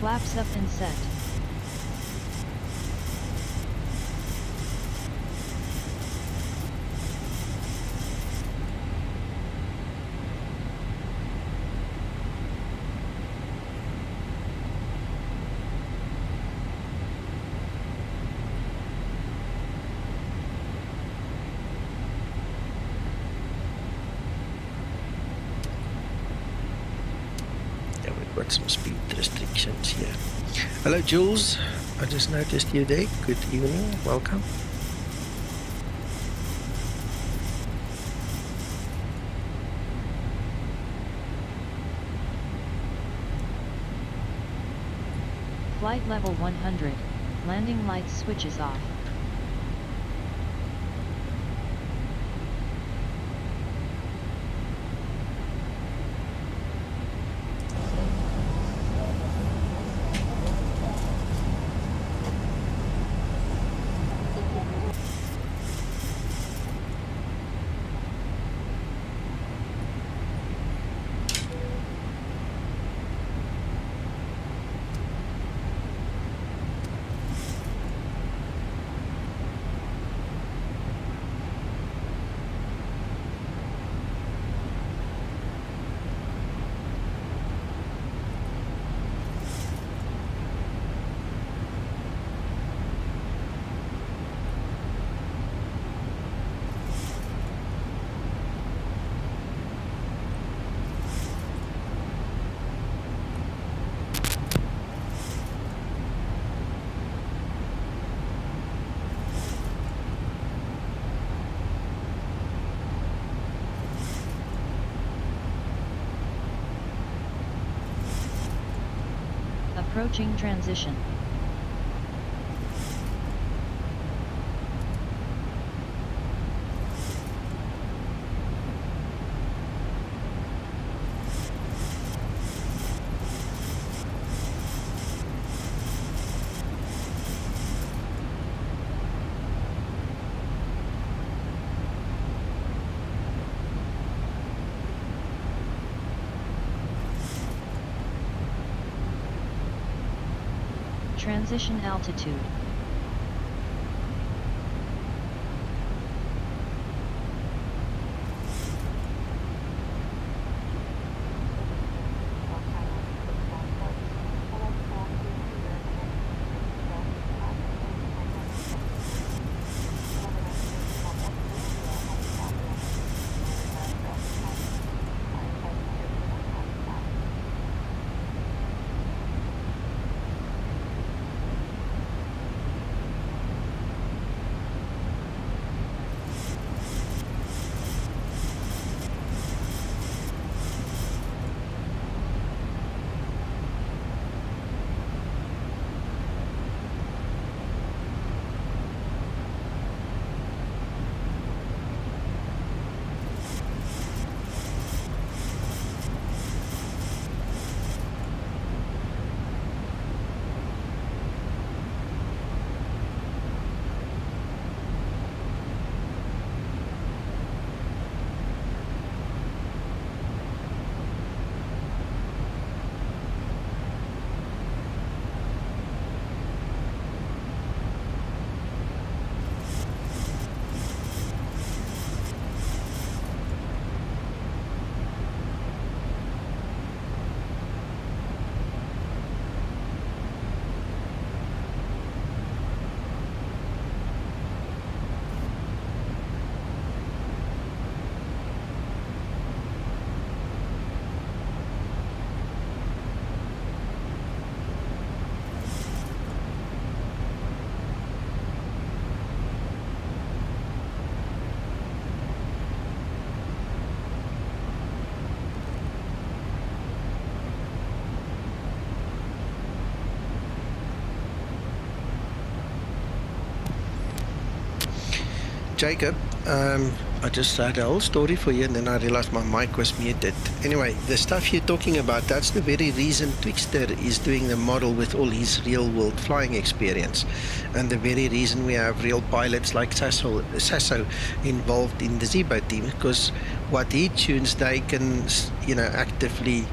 Flaps up and set. Yeah, we've got some speed restrictions here. Hello, Jules. I just noticed you there. Good evening. Welcome. Flight level 100. Landing lights switches off. Approaching transition. Transition altitude. Jacob, I just had a whole story for you and then I realized my mic was muted. Anyway, the stuff you're talking about, that's the very reason Twixter is doing the model with all his real world flying experience. And the very reason we have real pilots like Sasso involved in the Zibo team, because what he tunes, they can, actively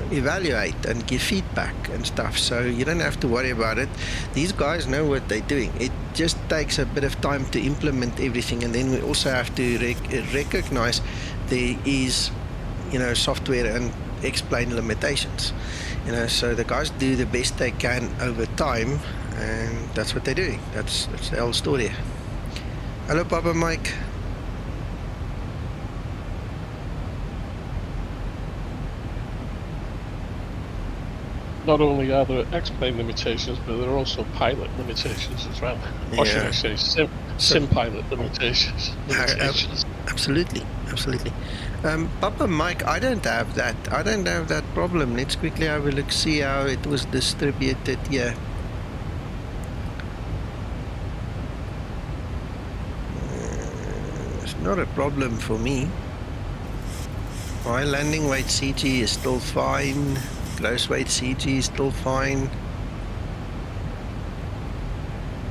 evaluate and give feedback and stuff, so you don't have to worry about it. These guys know what they're doing. It just takes a bit of time to implement everything, and then we also have to recognize there is software and explain limitations, so the guys do the best they can over time, and that's what they're doing. That's the whole story. Hello Papa Mike. Not only are there explain limitations, but there are also pilot limitations as well. Or should I say sim pilot limitations. Absolutely. Papa Mike, I don't have that problem. Let's quickly have a look, see how it was distributed here. It's not a problem for me. My landing weight CG is still fine. Gross weight CG is still fine.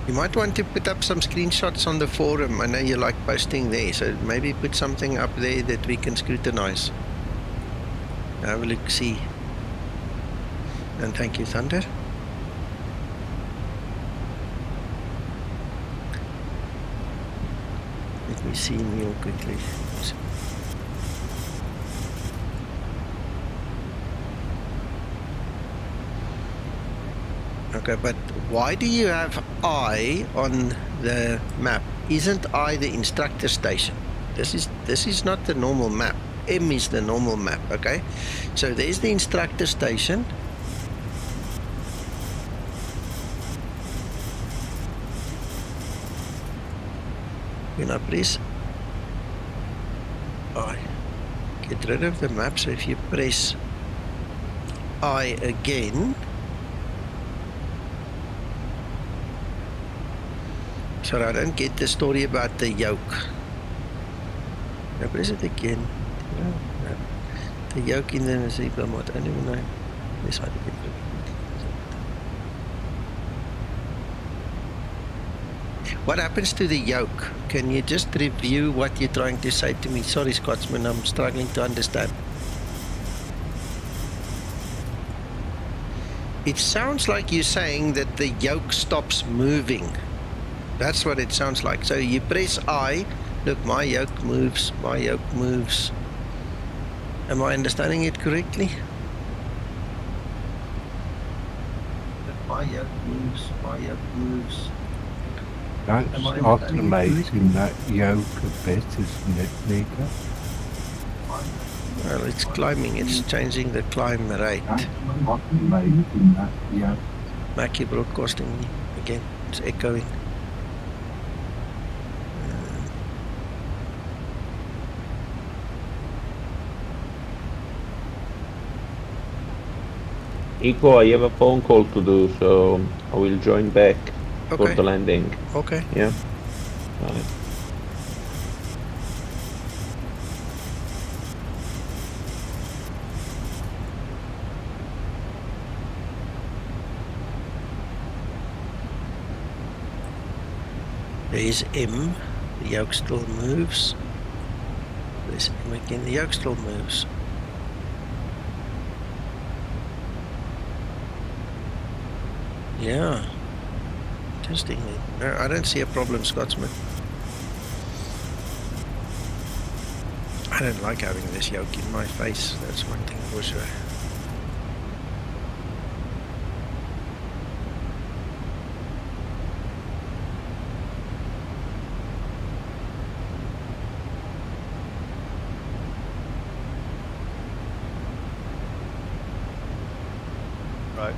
You might want to put up some screenshots on the forum. I know you like posting there, so maybe put something up there that we can scrutinize. Have a look, see. And thank you, Thunder. Let me see Neil quickly. Okay, but why do you have I on the map? Isn't I the instructor station? This is not the normal map. M is the normal map, okay? So there's the instructor station. When I press I, get rid of the map. So if you press I again, sorry, I don't get the story about the yoke. Now press it again. No. The yoke in the Zibo mod. I don't even know. This one again. What happens to the yoke? Can you just review what you're trying to say to me? Sorry, Scotsman, I'm struggling to understand. It sounds like you're saying that the yoke stops moving. That's what it sounds like. So you press I, look, my yoke moves, my yoke moves. Am I understanding it correctly? My yoke moves, my yoke moves. That's automating that yoke a bit, isn't it, Nico? Well, it's climbing, it's changing the climb rate. Automating that yoke. Mackie broadcasting again, it's echoing. Eco, I have a phone call to do, so I will join back for the landing. Okay. Yeah. Right. There's M, the yoke still moves. There's M again, the yoke still moves. Yeah, interesting. No, I don't see a problem, Scotsman. I don't like having this yoke in my face, that's one thing for sure. Right.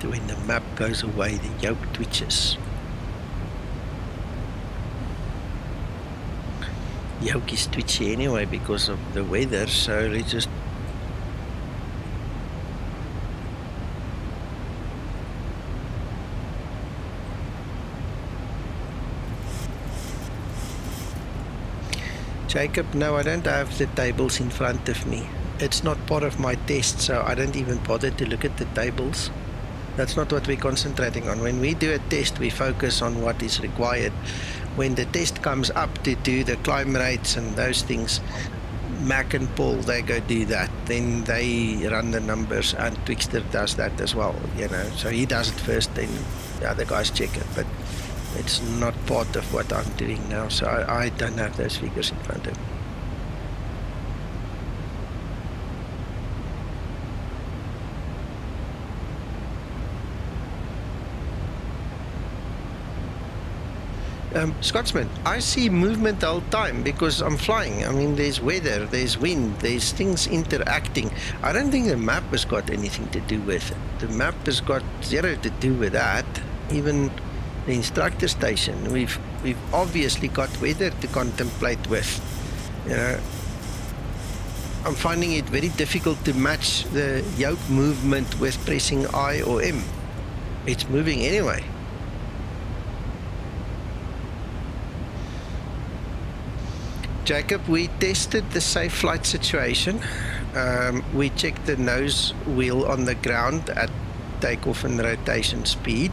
When the map goes away, the yoke twitches. Yoke is twitchy anyway because of the weather, so let's just Jacob, no, I don't have the tables in front of me. It's not part of my test, so I don't even bother to look at the tables. That's not what we're concentrating on. When we do a test, we focus on what is required. When the test comes up to do the climb rates and those things, Mac and Paul, they go do that. Then they run the numbers, and Twixter does that as well, you know. So he does it first, then the other guys check it. But it's not part of what I'm doing now, so I don't have those figures in front of me. Scotsman, I see movement the whole time because I'm flying. I mean, there's weather, there's wind, there's things interacting. I don't think the map has got anything to do with it. The map has got zero to do with that. Even the instructor station, we've obviously got weather to contemplate with. You know, I'm finding it very difficult to match the yoke movement with pressing I or M. It's moving anyway. Jacob, we tested the safe flight situation. We checked the nose wheel on the ground at takeoff and rotation speed.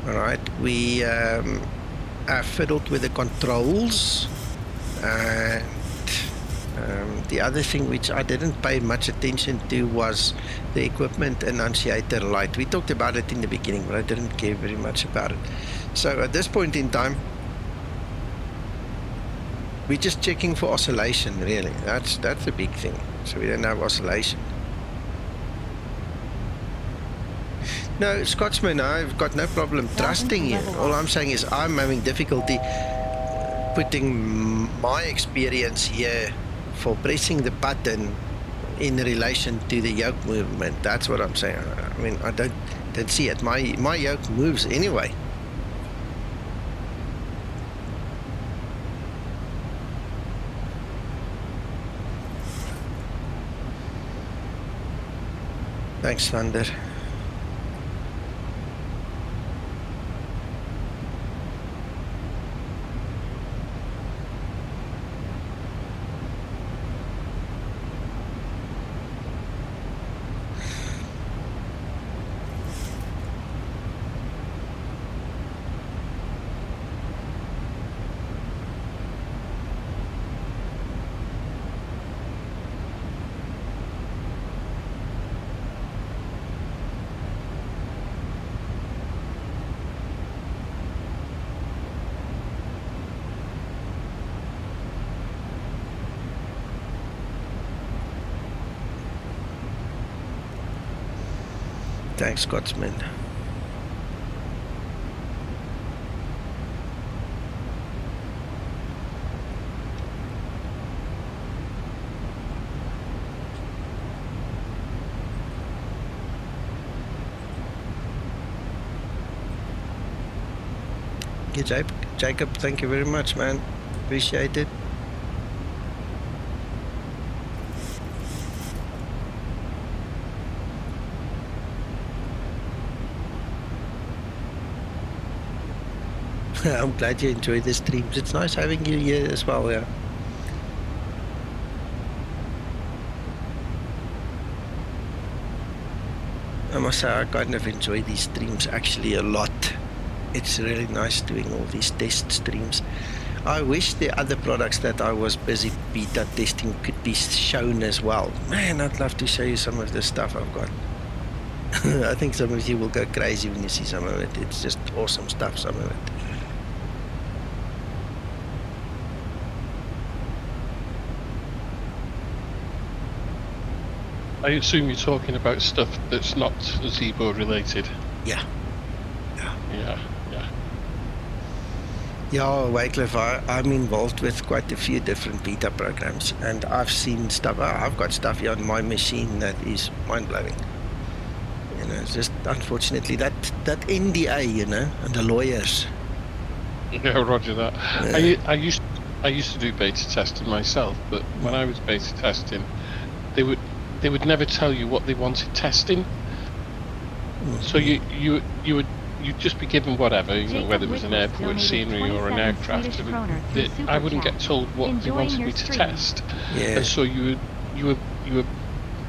All right, we have fiddled with the controls, and the other thing which I didn't pay much attention to was the equipment annunciator light. We talked about it in the beginning, but I didn't care very much about it. So at this point in time, we're just checking for oscillation, really. That's the big thing. So we don't have oscillation. No, Scotsman, I've got no problem trusting you. All I'm saying is I'm having difficulty putting my experience here for pressing the button in relation to the yoke movement. That's what I'm saying. I mean, I don't see it. My yoke moves anyway. Thanks, Thunder. Thanks, Scotsman. Okay, Jacob, thank you very much, man. Appreciate it. I'm glad you enjoy the streams. It's nice having you here as well, yeah. I must say I kind of enjoy these streams actually a lot. It's really nice doing all these test streams. I wish the other products that I was busy beta testing could be shown as well. Man, I'd love to show you some of the stuff I've got. I think some of you will go crazy when you see some of it. It's just awesome stuff, some of it. I assume you're talking about stuff that's not Zibo related. Yeah. Yeah, Wycliffe, I'm involved with quite a few different beta programs, and I've seen stuff. I've got stuff here on my machine that is mind-blowing. You know, it's just unfortunately that NDA, you know, and the lawyers. Yeah, roger that. Yeah. I used to do beta testing myself, but when I was beta testing, they would never tell you what they wanted testing. So you would you'd just be given whatever, Jacob whether it was an Wickles airport donated scenery or an 27 aircraft, Swedish and kroner through I wouldn't SuperChat. get told what they Enjoying wanted your me to stream. test. Yeah. And so you were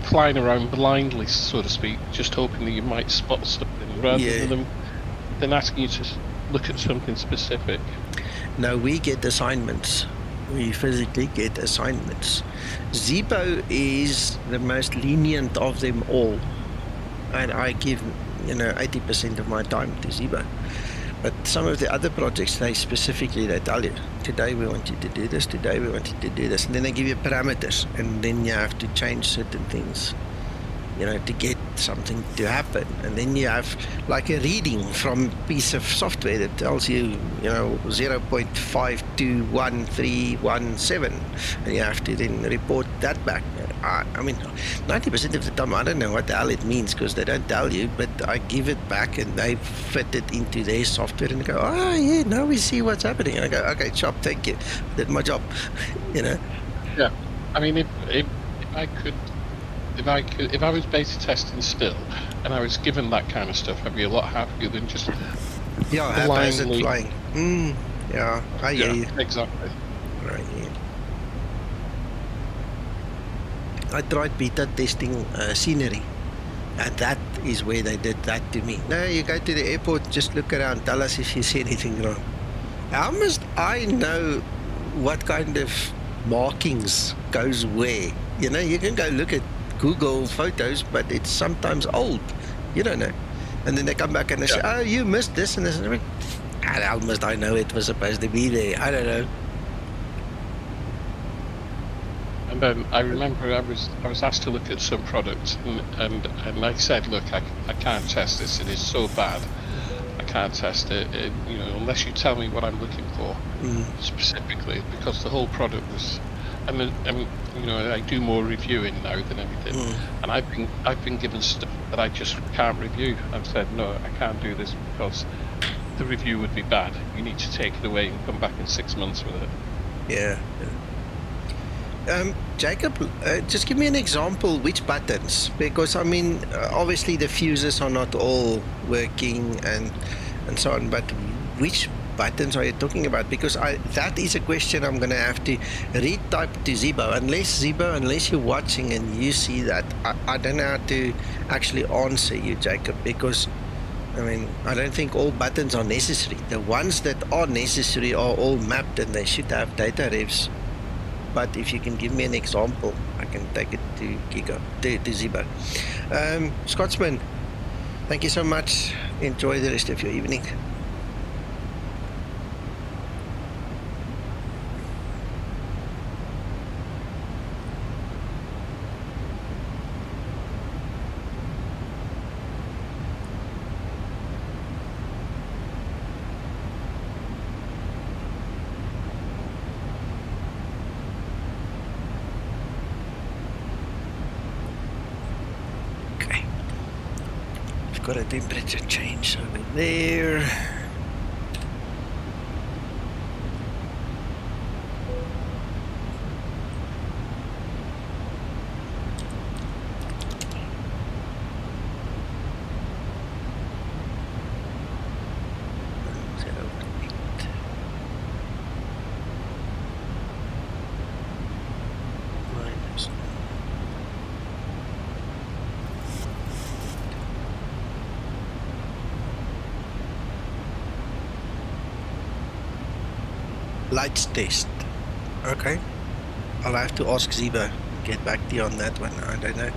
flying around blindly, so to speak, just hoping that you might spot something rather than asking you to look at something specific. No, we get assignments. We physically get assignments. Zibo is the most lenient of them all, and I give 80% of my time to Zibo. But some of the other projects, they tell you, today we want you to do this, today we want you to do this, and then they give you parameters, and then you have to change certain things, to get something to happen. And then you have like a reading from a piece of software that tells you, 0.521317, and you have to then report that back. I mean, 90% of the time, I don't know what the hell it means because they don't tell you, but I give it back and they fit it into their software and they go, oh, yeah, now we see what's happening. And I go, okay, chop, thank you. I did my job, Yeah. I mean, if I was beta testing still and I was given that kind of stuff, I'd be a lot happier than just haphazard flying. Yeah, I hear you. Exactly. Right, yeah. I tried beta testing scenery, and that is where they did that to me. No, you go to the airport, just look around, tell us if you see anything wrong. How must I know what kind of markings goes where? You can go look at Google photos, but it's sometimes old. You don't know. And then they come back and they say, oh, you missed this and this. And how must I know it was supposed to be there? I don't know. And then I remember I was asked to look at some products, and I said, look, I can't test this. It is so bad. I can't test it, unless you tell me what I'm looking for specifically, because the whole product was. And I do more reviewing now than anything, and I've been given stuff that I just can't review. I've said no, I can't do this because the review would be bad. You need to take it away and come back in 6 months with it. Yeah. Jacob, just give me an example, which buttons, because I mean, obviously the fuses are not all working and so on, but which buttons are you talking about? Because that is a question I'm going to have to retype to Zibo. Unless you're watching and you see that, I don't know how to actually answer you, Jacob, because I mean, I don't think all buttons are necessary. The ones that are necessary are all mapped and they should have data refs. But if you can give me an example, I can take it to Zibo. Scotsman, thank you so much. Enjoy the rest of your evening. Got a temperature change over there. Lights test. Okay. I'll have to ask Zibo. Get back to you on that one. I don't know.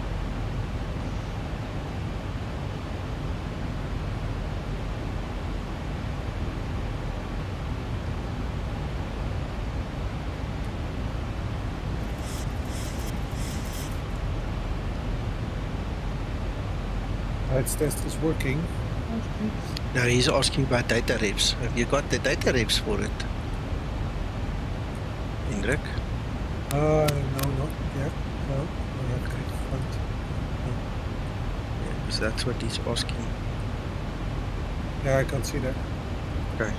Lights test is working. Now he's asking about data refs. Have you got the data refs for it? Indruk? No, not yet. No, okay, fine. No. Yeah, because that's what he's asking. Yeah, I can see that. Okay.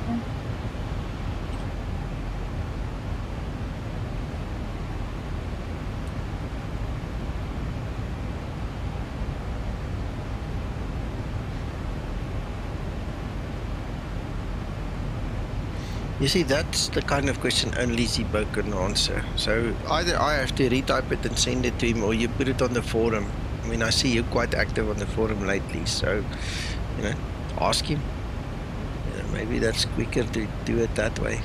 You see, that's the kind of question only Zibo can answer. So either I have to retype it and send it to him, or you put it on the forum. I mean, I see you're quite active on the forum lately, so, you know, ask him. You know, maybe that's quicker to do it that way.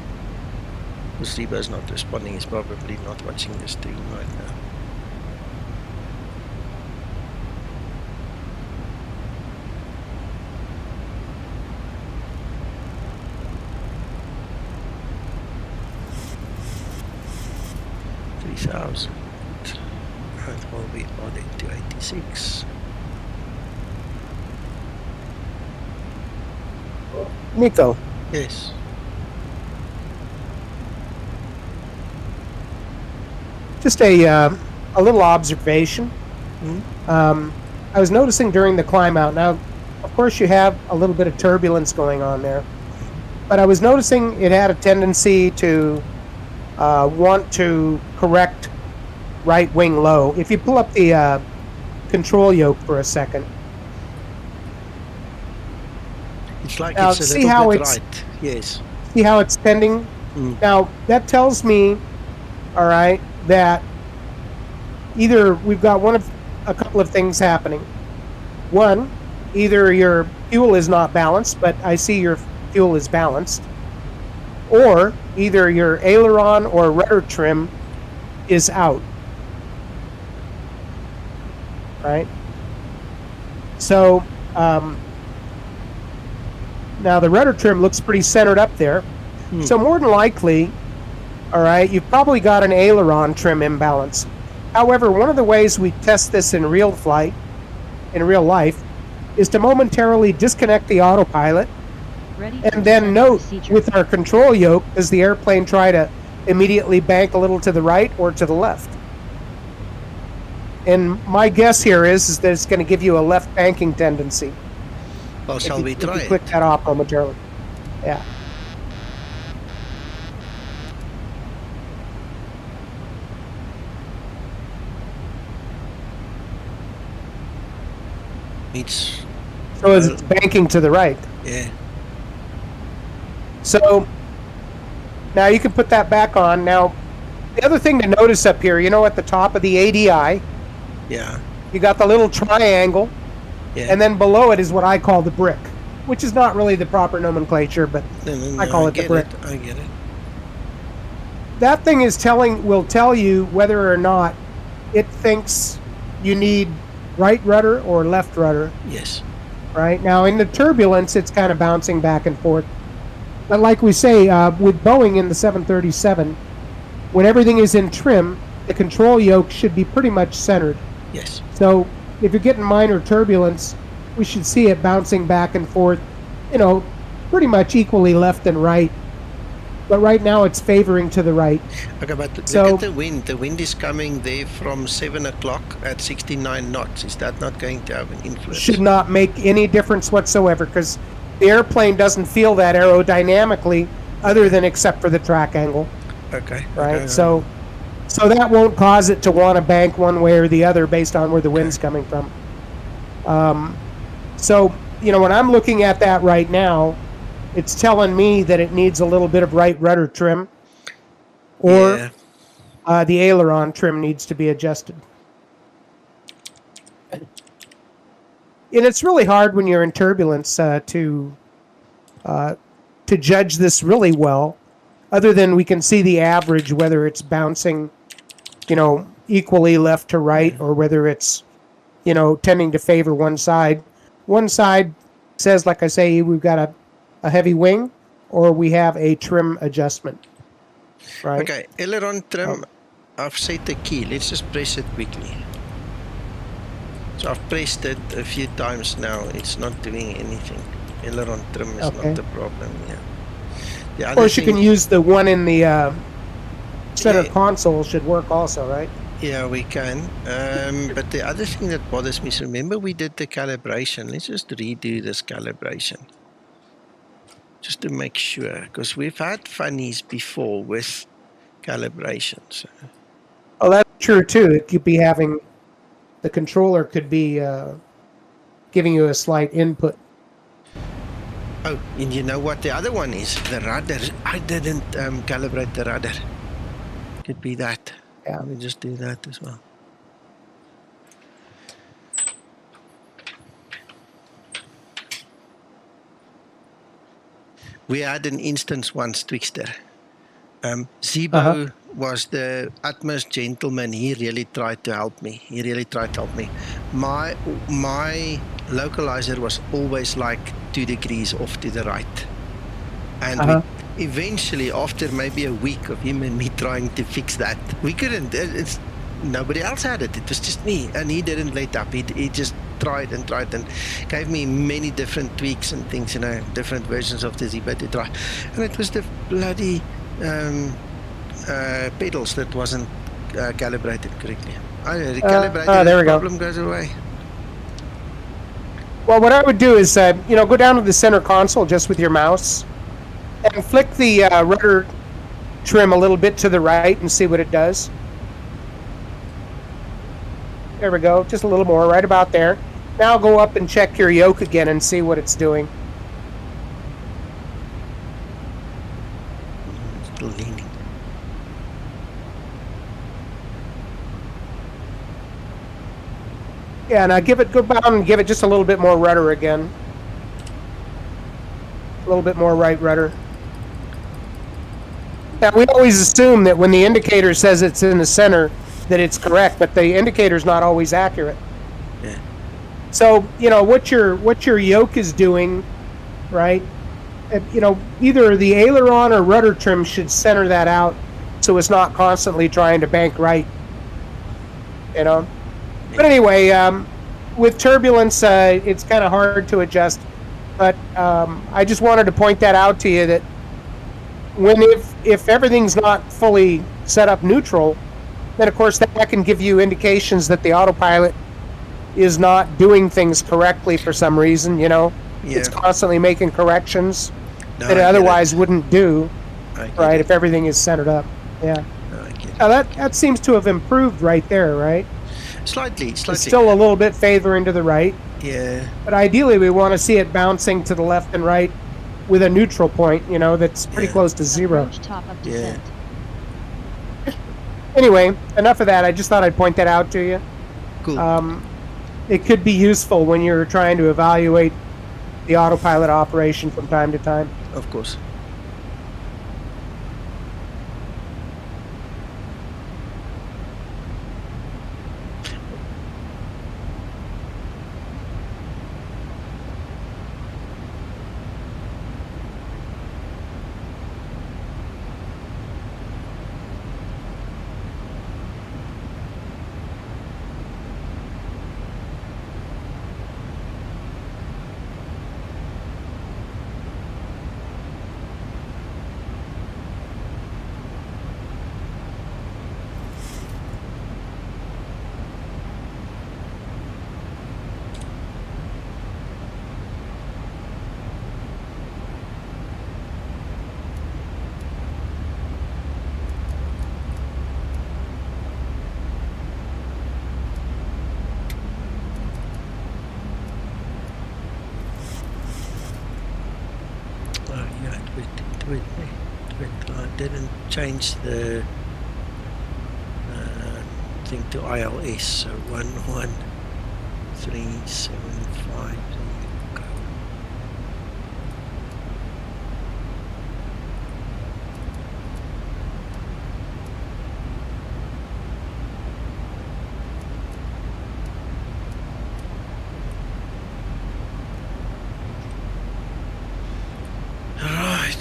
Because Zibo's not responding, he's probably not watching the stream right now. That will be added to 86. Nico. Yes. Just a little observation. Mm-hmm. I was noticing during the climb out. Now, of course, you have a little bit of turbulence going on there, but I was noticing it had a tendency to want to correct right wing low. If you pull up the control yoke for a second, it's like now, it's a see little how bit it's right. Yes. See how it's tending. Now that tells me, all right, that either we've got a couple of things happening. One, either your fuel is not balanced, but I see your fuel is balanced, or either your aileron or rudder trim is out. Right? So now the rudder trim looks pretty centered up there. So more than likely, all right, you've probably got an aileron trim imbalance. However, one of the ways we test this in real flight, in real life, is to momentarily disconnect the autopilot and then note with our control yoke, does the airplane try to immediately bank a little to the right or to the left? And my guess here is that it's going to give you a left banking tendency. Well, shall we try if you click that off momentarily. Yeah. So it's banking to the right. Yeah. So now you can put that back on. Now, the other thing to notice up here, you know, at the top of the ADI, yeah, you got the little triangle, and then below it is what I call the brick, which is not really the proper nomenclature, but I call it the brick. I get it. That thing will tell you whether or not it thinks you need right rudder or left rudder. Yes. Right now, in the turbulence, it's kind of bouncing back and forth. But like we say, with Boeing in the 737, when everything is in trim, the control yoke should be pretty much centered. Yes. So if you're getting minor turbulence, we should see it bouncing back and forth, you know, pretty much equally left and right. But right now it's favoring to the right. Okay, but look at the wind. The wind is coming there from 7 o'clock at 69 knots. Is that not going to have an influence? Should not make any difference whatsoever, because the airplane doesn't feel that aerodynamically, other than except for the track angle. Okay. Right. Okay. So that won't cause it to want to bank one way or the other based on where the wind's coming from. So you know, when I'm looking at that right now, it's telling me that it needs a little bit of right rudder trim, or the aileron trim needs to be adjusted. And it's really hard when you're in turbulence to judge this really well, other than we can see the average, whether it's bouncing, you know, equally left to right, or whether it's, you know, tending to favor one side. One side says, like I say, we've got a heavy wing, or we have a trim adjustment. Right? Okay, aileron trim, I've set the key. Let's just press it quickly. So I've pressed it a few times now. It's not doing anything. Aileron trim is not the problem. Yeah. Of course, you can use the one in the center console. Should work also, right? Yeah, we can. But the other thing that bothers me is, remember we did the calibration. Let's just redo this calibration, just to make sure, because we've had funnies before with calibrations. Oh, that's true too. It could be having, the controller could be giving you a slight input. Oh, and you know what the other one is? The rudder. I didn't calibrate the rudder. Could be that. Yeah. Let me just do that as well. We had an instance once, Twixter. Zibo was the utmost gentleman. He really tried to help me. My localizer was always like 2 degrees off to the right. And we eventually, after maybe a week of him and me trying to fix that, we couldn't. Nobody else had it. It was just me. And he didn't let up. He just tried and gave me many different tweaks and things, different versions of the Zibo to try. And it was the bloody pedals that wasn't calibrated correctly. I recalibrated there we the go. problem goes away. Well, what I would do is, go down to the center console just with your mouse and flick the rudder trim a little bit to the right and see what it does. There we go, just a little more, right about there. Now go up and check your yoke again and see what it's doing. It's still leaning. Yeah, now go down and give it just a little bit more rudder again. A little bit more right rudder. Now, we always assume that when the indicator says it's in the center, that it's correct, but the indicator's not always accurate. Yeah. So, what your yoke is doing, right? Either the aileron or rudder trim should center that out so it's not constantly trying to bank right. But anyway, with turbulence, it's kind of hard to adjust. But I just wanted to point that out to you that if everything's not fully set up neutral, then of course that can give you indications that the autopilot is not doing things correctly for some reason. It's constantly making corrections that it otherwise wouldn't do, right? If everything is centered up. Yeah. Now that seems to have improved right there, right? Slightly. It's still a little bit favoring to the right. Yeah. But ideally, we want to see it bouncing to the left and right with a neutral point, that's pretty close to zero. Yeah. Anyway, enough of that. I just thought I'd point that out to you. Cool. It could be useful when you're trying to evaluate the autopilot operation from time to time. Of course. I didn't change the thing to ILS, so 11375. Go. Right.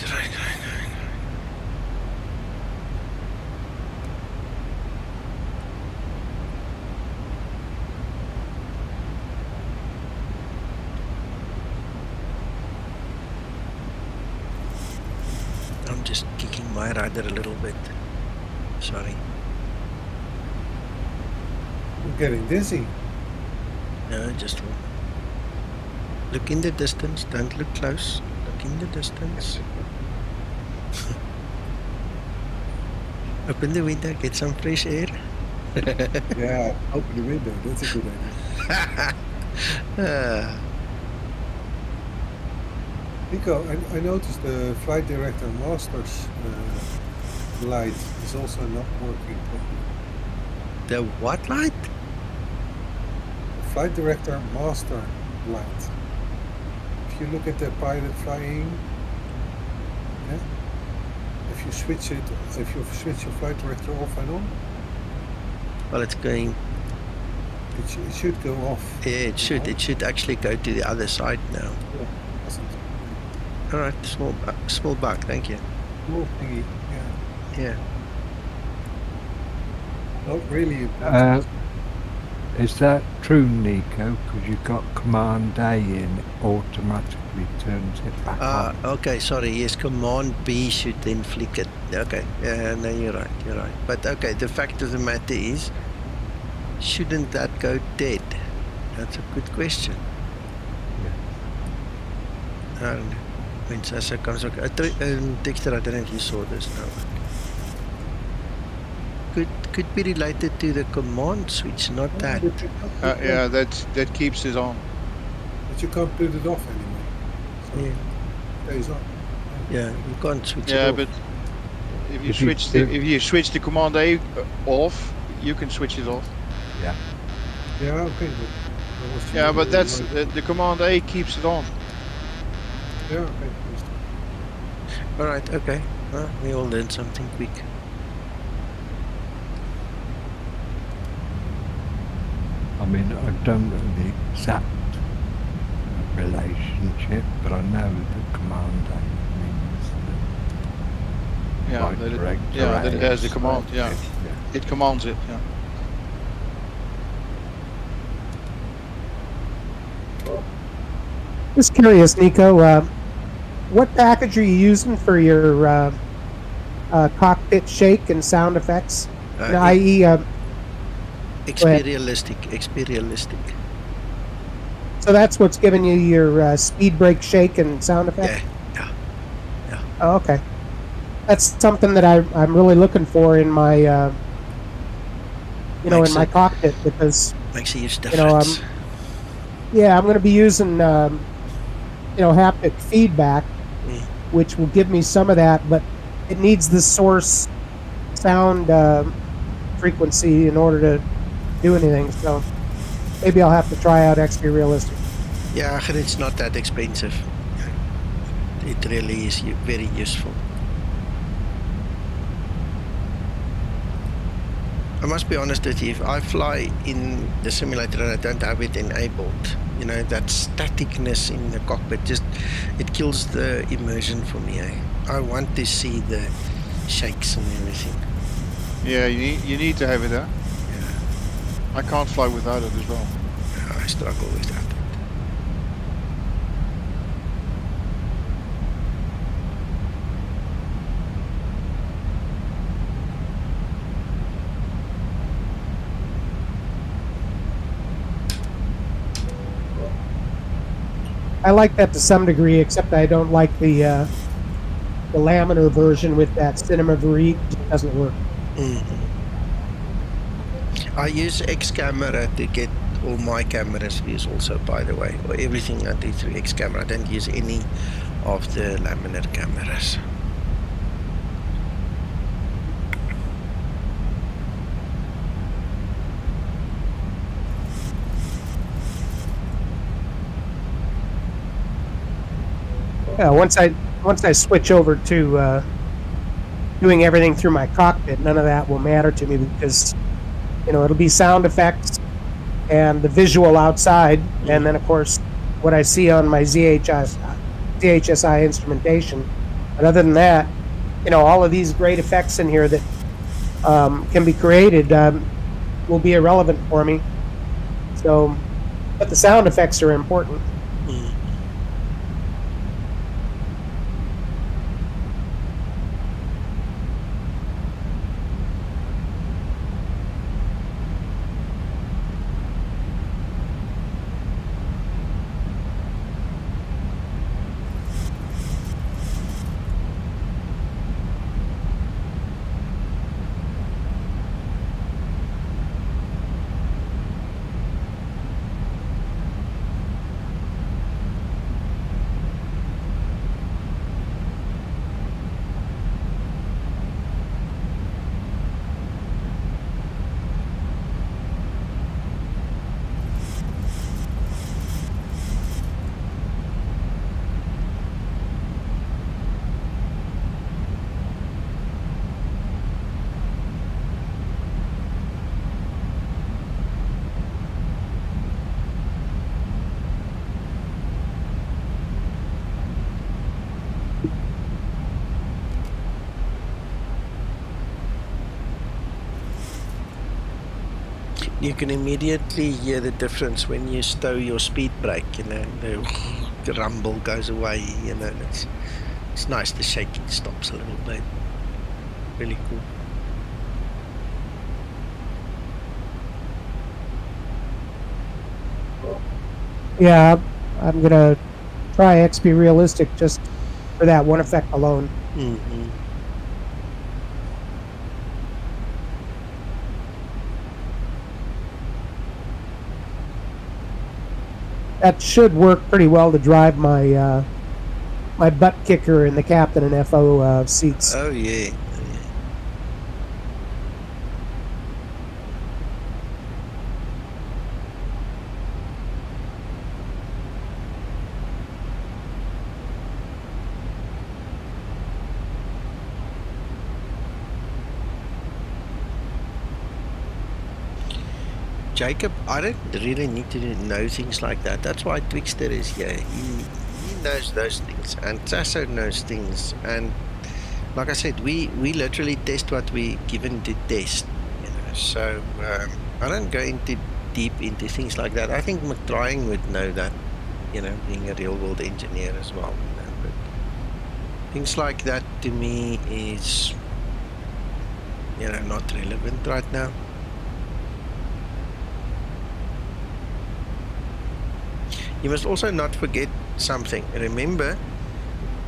I'm just kicking my rudder a little bit. Sorry. I'm getting dizzy. No, just look in the distance. Don't look close. Look in the distance. Open the window. Get some fresh air. Yeah, open the window. That's a good idea. Nico, I noticed the flight director master's light is also not working properly. The what light? The flight director master light. If you look at the pilot flying, yeah, if you switch your flight director off and on, Well, it's going. it should go off. Yeah, it should. now. It should actually go to the other side now. Yeah, it doesn't. All right, small bug. Thank you. Small thingy, yeah. Yeah. Not really important. Is that true, Nico? Because you've got Command A in, automatically turns it back on. Okay, sorry. Yes, Command B should then flick it. Okay. Yeah, no, you're right. You're right. But okay, the fact of the matter is, shouldn't that go dead? That's a good question. I don't know. When Sasa comes, Dexter, I don't know if you saw this now. Could be related to the command switch, not that. Yeah, that keeps it on. But you can't put it off anymore. So Yeah. it stays on. Yeah, you can't switch it Yeah, off. but if you switch the Command A off, you can switch it off. Yeah. Yeah, okay. Yeah, but that's the Command A keeps it on. Yeah, okay. All right, okay. Well, we all learned something quick. I mean, I don't know the exact relationship, but I know that Command A means that. Yeah, Flight that it, director yeah, that it has the A, command. Yeah, it commands it. Yeah. Just curious, Nico, what package are you using for your cockpit shake and sound effects? I.e., Experialistic. so that's what's giving you your speed brake shake and sound effect? Yeah. Oh, okay. That's something that I'm really looking for in my, in my cockpit, because makes a huge you know, difference. I'm going to be using haptic feedback, which will give me some of that, but it needs the source sound frequency in order to do anything. So maybe I'll have to try out XP Realistic. Yeah, and it's not that expensive. It really is very useful. I must be honest with you, if I fly in the simulator and I don't have it enabled, that staticness in the cockpit, it kills the immersion for me. I want to see the shakes and everything. Yeah, you need to have it there. I can't fly without it as well. I struggle with that. I like that to some degree, except I don't like the laminar version with that cinema VAVIX. It doesn't work. I use X camera to get all my cameras views also, by the way, or everything I do through X camera. I don't use any of the laminar cameras. Yeah, once I switch over to doing everything through my cockpit, none of that will matter to me, because it'll be sound effects and the visual outside, and then of course what I see on my DHSI instrumentation. But other than that, all of these great effects in here that can be created will be irrelevant for me. So, but the sound effects are important. You can immediately hear the difference when you stow your speed brake, the rumble goes away, it's nice, the shaking stops a little bit. Really cool. Yeah, I'm gonna try XP Realistic just for that one effect alone. Mm-hmm. That should work pretty well to drive my my butt kicker in the captain and FO seats. Oh yeah. Jacob, I don't really need to know things like that. That's why Twixter is here. He knows those things, and Sasso knows things. And like I said, we literally test what we given to test. So I don't go into deep into things like that. I think McTrying would know that, being a real world engineer as well. But things like that to me is, not relevant right now. You must also not forget something. Remember,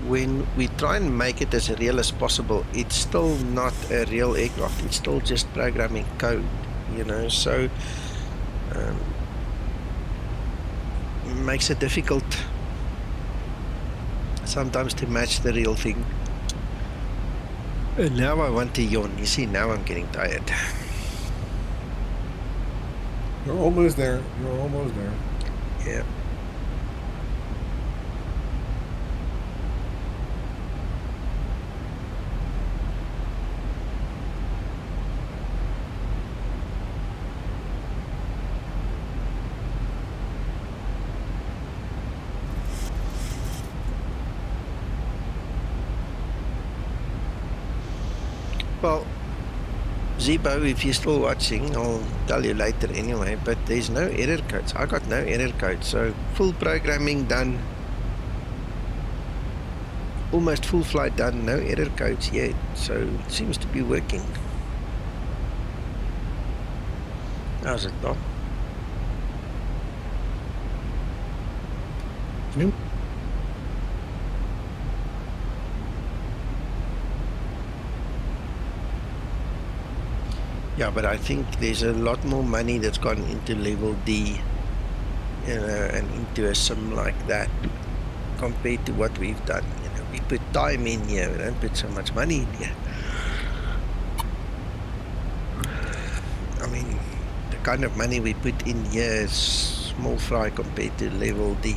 when we try and make it as real as possible, it's still not a real aircraft. It's still just programming code, so makes it difficult sometimes to match the real thing. And now I want to yawn. You see, now I'm getting tired. You're almost there. You're almost there. Yeah. Well, Zibo, if you're still watching, I'll tell you later anyway, but there's no error codes. I got no error codes, so full programming done. Almost full flight done, no error codes yet, so it seems to be working. How's it, Tom? Nope. Yeah, but I think there's a lot more money that's gone into level D, and into a sim like that compared to what we've done. We put time in here, we don't put so much money in here. I mean, the kind of money we put in here is small fry compared to level D.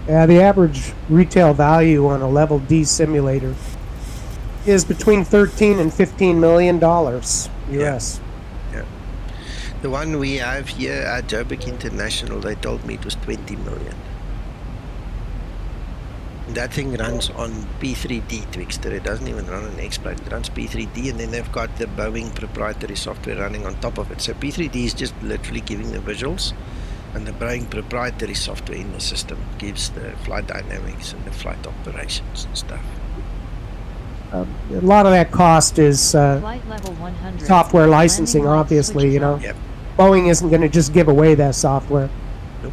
Yeah, the average retail value on a level D simulator is between $13 and $15 million US. Yeah. The one we have here at Joburg International, they told me it was 20 million. That thing runs on P3D, Twixter. It doesn't even run on X-Plane. It runs P3D, and then they've got the Boeing proprietary software running on top of it. So P3D is just literally giving the visuals, and the Boeing proprietary software in the system gives the flight dynamics and the flight operations and stuff. A lot of that cost is Flight level 100. software licensing, obviously, Yep. Boeing isn't going to just give away that software. Nope.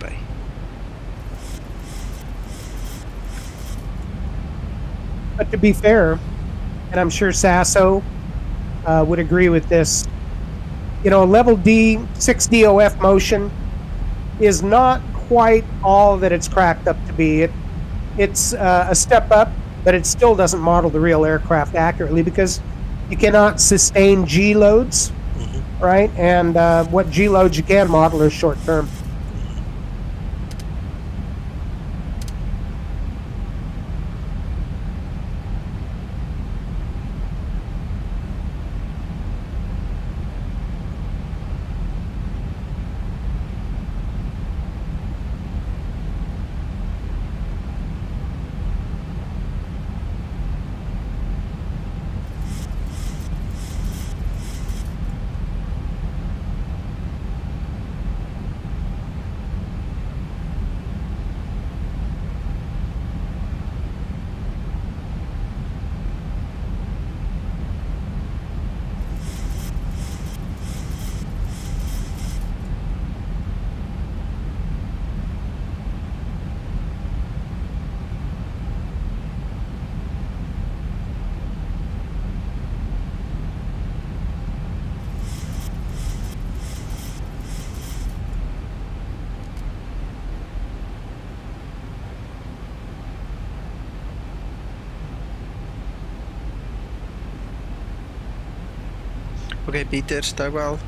Bye. But to be fair, and I'm sure Sasso would agree with this, level D 6DOF motion is not quite all that it's cracked up to be. It's a step up, but it still doesn't model the real aircraft accurately because you cannot sustain G loads, right? And what G loads you can model are short term. Okay, Peter, stay well.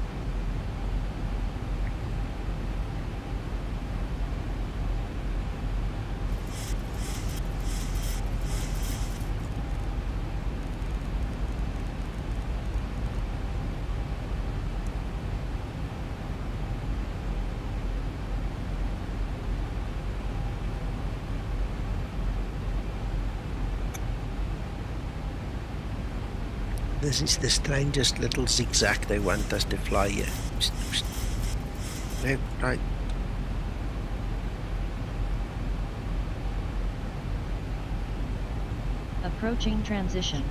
This is the strangest little zigzag they want us to fly here. Left, right. Approaching transition.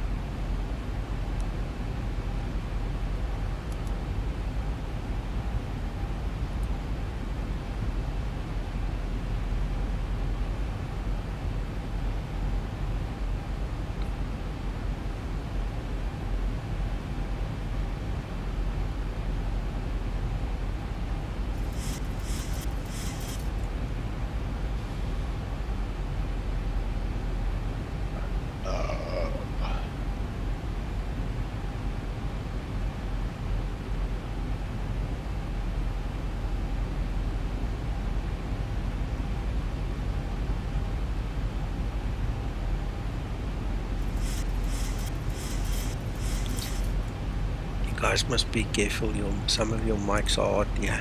You guys must be careful. Some of your mics are hot, yeah.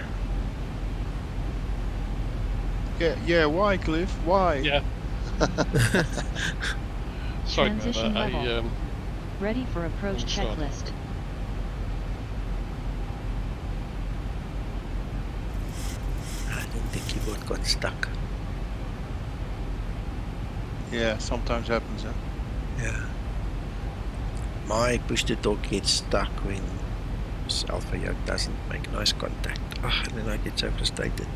Yeah, why, Cliff? Why? Yeah. Sorry about Transition that. level. Ready for approach sorry. checklist. I think the keyboard got stuck. Yeah, sometimes happens, huh? Yeah. My push to talk gets stuck when Alpha Yoke doesn't make nice contact. And then I get so frustrated.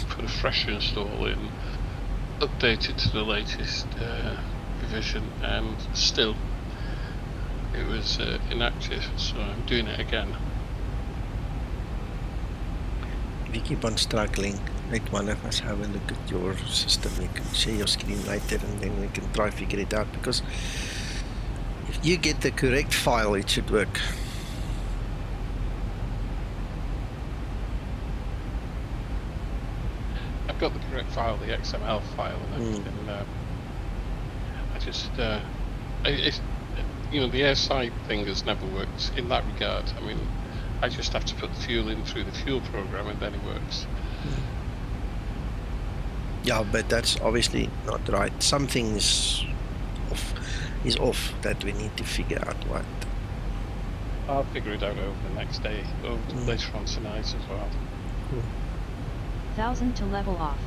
Put a fresh install in, updated to the latest revision, and still it was inactive, so I'm doing it again. If you keep on struggling, let one of us have a look at your system. You can share your screen later and then we can try figure it out, because if you get the correct file, it should work. I've got the correct file, the XML file, and everything. I just, it's, you know, the airside thing has never worked in that regard. I mean, I just have to put the fuel in through the fuel program and then it works. Yeah, but that's obviously not right. Something is off that we need to figure out what. I'll figure it out over the next day, later on tonight as well. Cool. 1000 to level off.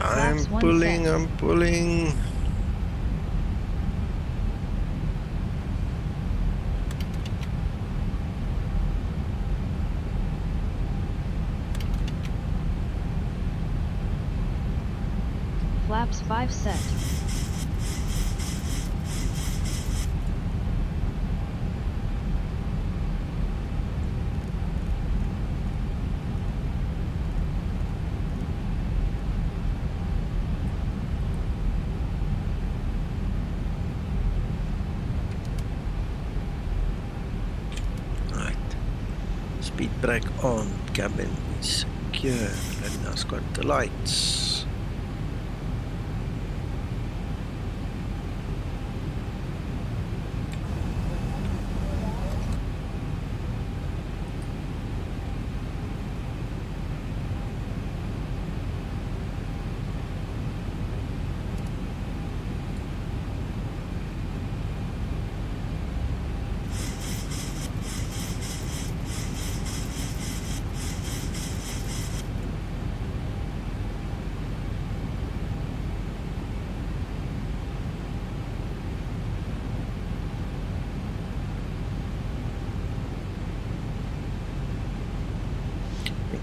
I'm pulling. Flaps 5 set. Right. Speed brake on. Cabin is secure. And now it's got the lights.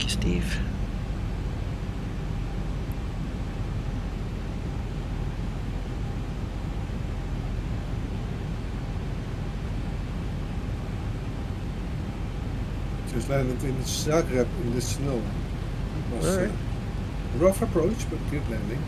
you, Steve. Just landed in Zagreb in the snow. It was a rough approach, but good landing.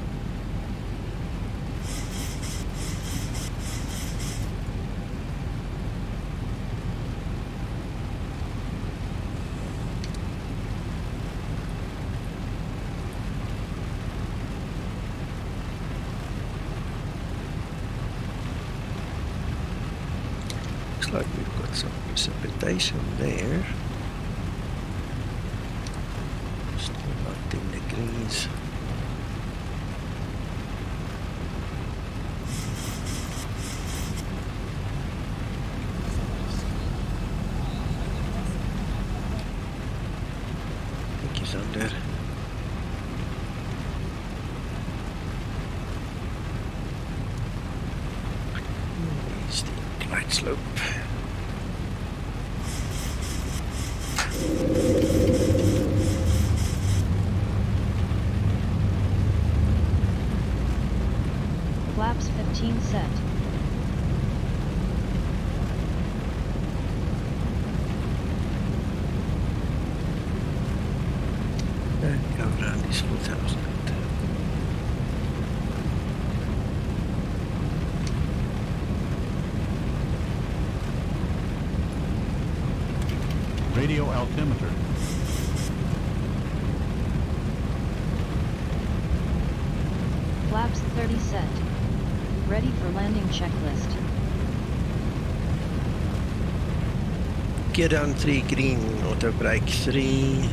Looks like we've got some precipitation there. Still about 10 degrees. Thank you, Sander. Here's the glide slope. Flaps 15 set. And go around this 4,000. Radio altimeter. Flaps 30 set. Ready for landing checklist. Gear down 3 green, auto brake 3.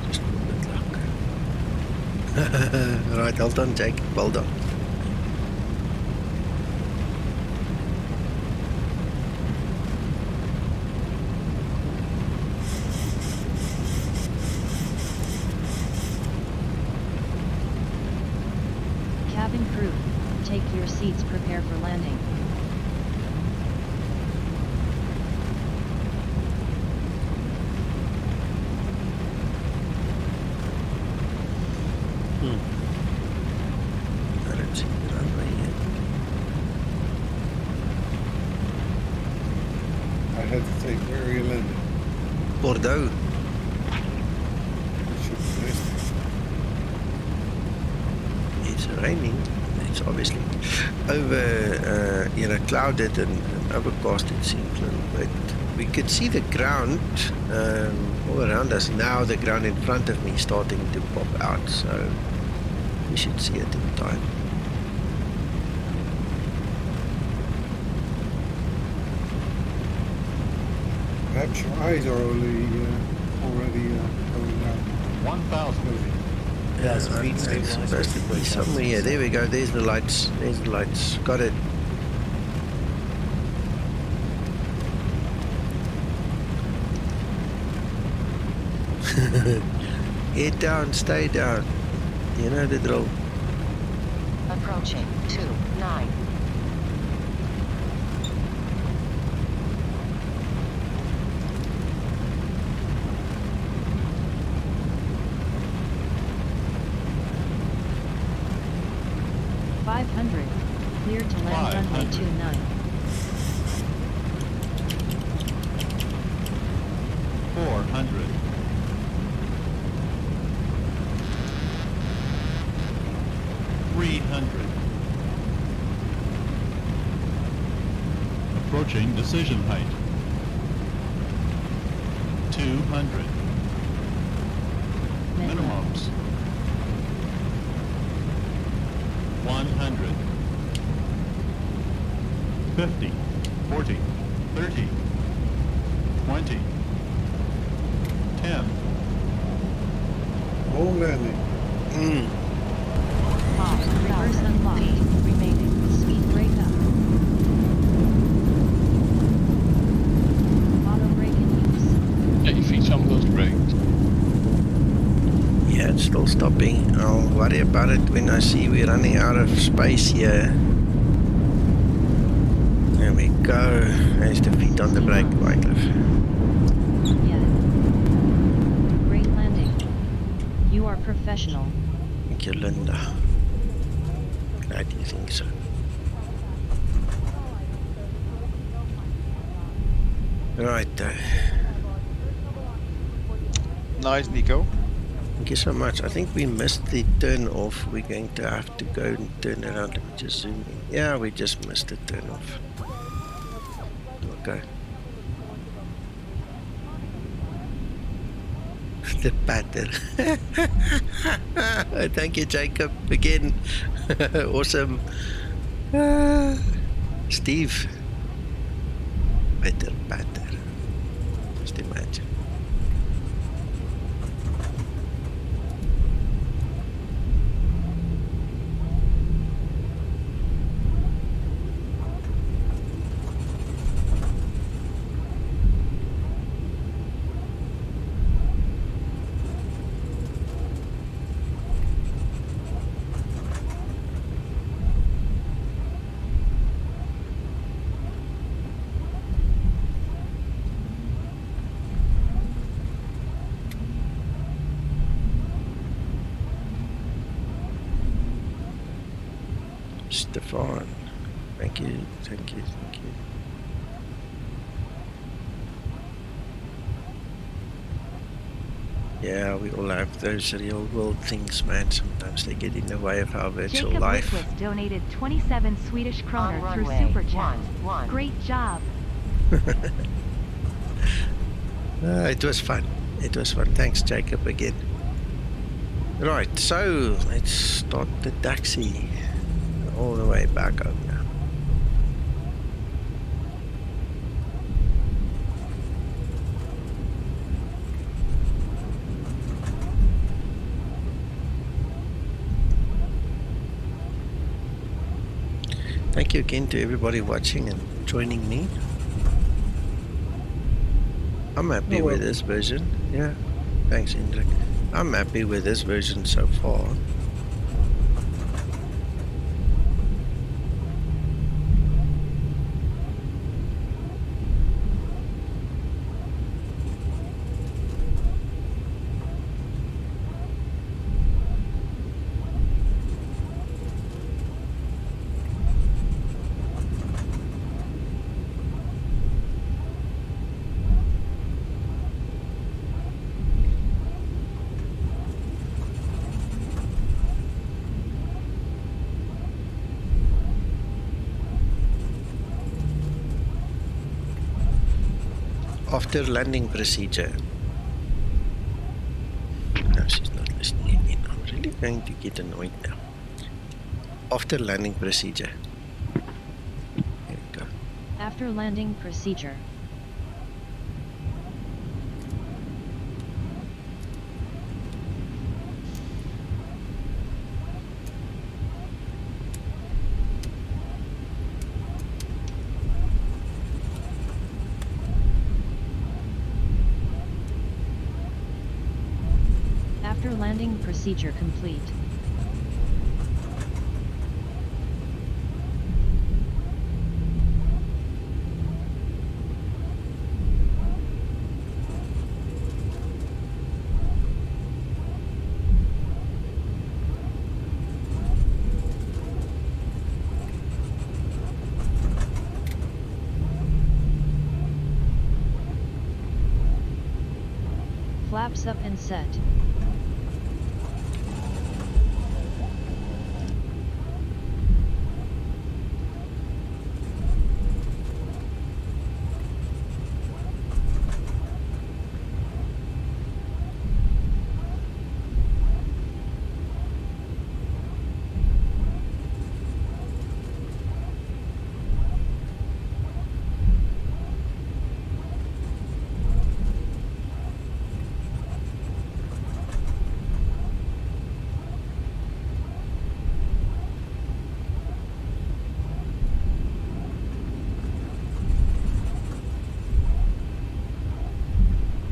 Just a little bit luck. Right, well done, Jake. Well done. Cabin crew, take your seats, prepare for landing. I don't see the runway yet. I had to take where you landed. Bordeaux. It should be nice. It's raining. It's obviously over, clouded and overcast in Sinclair, but we could see the ground all around us. Now the ground in front of me is starting to pop out, so we should see it in time. Perhaps your eyes are already going down. 1,000. Yes, it's supposed to be somewhere here. There we go. There's the lights. There's the lights. Got it. Head down, stay down. You know the drill. Approaching 29. Cleared to land runway 29. 400. 300. Approaching decision height. 200. Minimums. 100. 50. 40. 30. 20. 10. Home landing. Reverse unlocked. Remaining. Speed brake up. Auto brake in use. Get your feet on those brakes. Yeah, it's still stopping. I'll worry about it when I see we're running out of space here. There we go. There's the feet on the brake, Wycliffe. Yeah. Great landing. You are professional. Thank you, Linda. Glad you think so. Right. Nice, Nico. Thank you so much. I think we missed the turn off. We're going to have to go and turn around. Let me just zoom in. Yeah, we just missed the turn off. Okay. The pattern. Thank you, Jacob. Again. Awesome. Steve. Better. Just imagine. Stefan, thank you. Yeah, we all have those real world things, man. Sometimes they get in the way of our virtual Jacob life. Liquid donated 27 Swedish kroner through SuperChat. Great job. It was fun. Thanks, Jacob, again. Right, so let's start the taxi all the way back home now. Thank you again to everybody watching and joining me. I'm happy with this version. Yeah, thanks, Hendrik. I'm happy with this version so far. After landing procedure. No, she's not listening again. I'm really going to get annoyed now. After landing procedure. Here we go. After landing procedure. After landing procedure complete. Flaps up and set.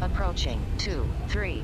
Approaching 2, 3.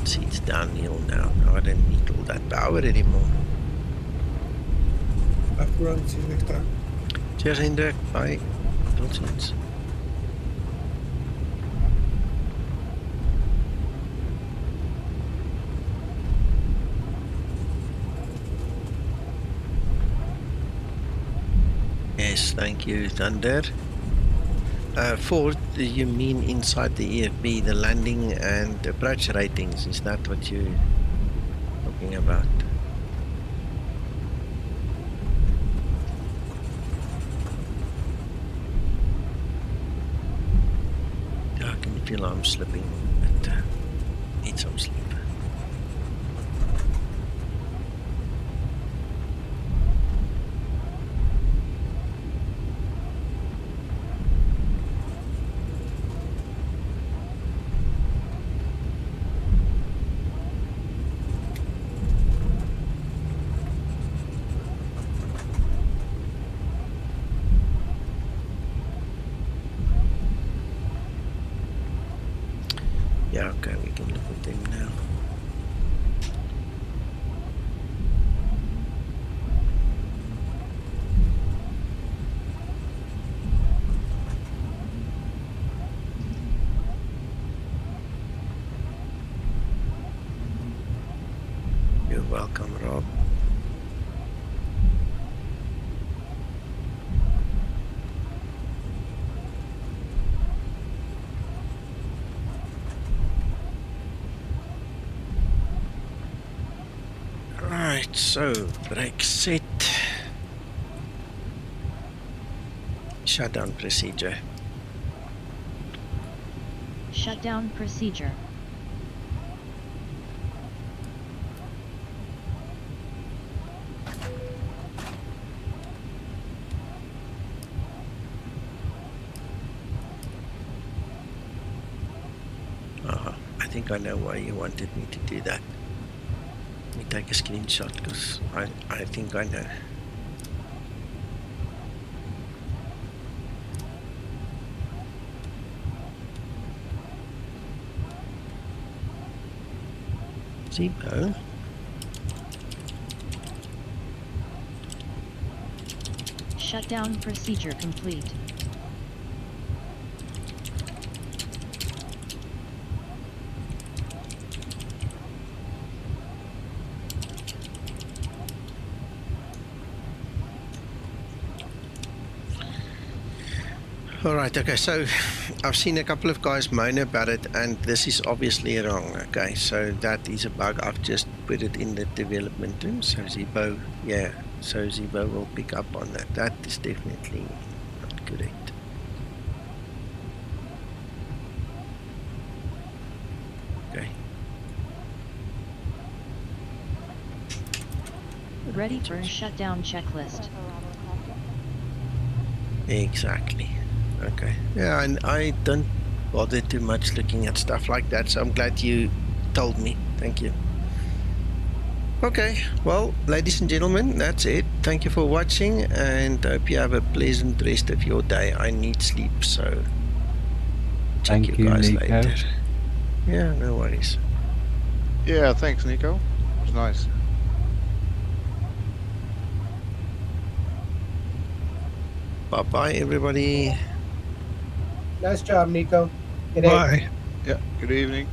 See, it's downhill now. I don't need all that power anymore. Afterrun, see you next time. Cheers, Hendrik. Bye. Tot ziens. Yes, thank you, Thunder. Ford, you mean inside the EFB, the landing and approach ratings? Is that what you're talking about? Yeah, I can feel I'm slipping, but need some sleep. Yeah, okay, we can look at them now. You're welcome, Rob. Right, so brake set. Shutdown procedure. Shutdown procedure. I think I know why you wanted me to do that. Let me take a screenshot because I think I know. Zibo. Shutdown procedure complete. Alright, okay, so I've seen a couple of guys moan about it and this is obviously wrong, okay, so that is a bug. I've just put it in the development room, so Zibo, yeah, so Zibo will pick up on that. That is definitely not correct. Okay. Ready for a shutdown checklist. Exactly. Okay. Yeah, and I don't bother too much looking at stuff like that, so I'm glad you told me. Thank you. Okay, well, ladies and gentlemen, that's it. Thank you for watching, and I hope you have a pleasant rest of your day. I need sleep, so check Thank you guys Nico. later. Yeah, no worries. Yeah, thanks, Nico. It was nice. Bye-bye, everybody. Nice job, Nico. Good day. Bye. Yeah, good evening.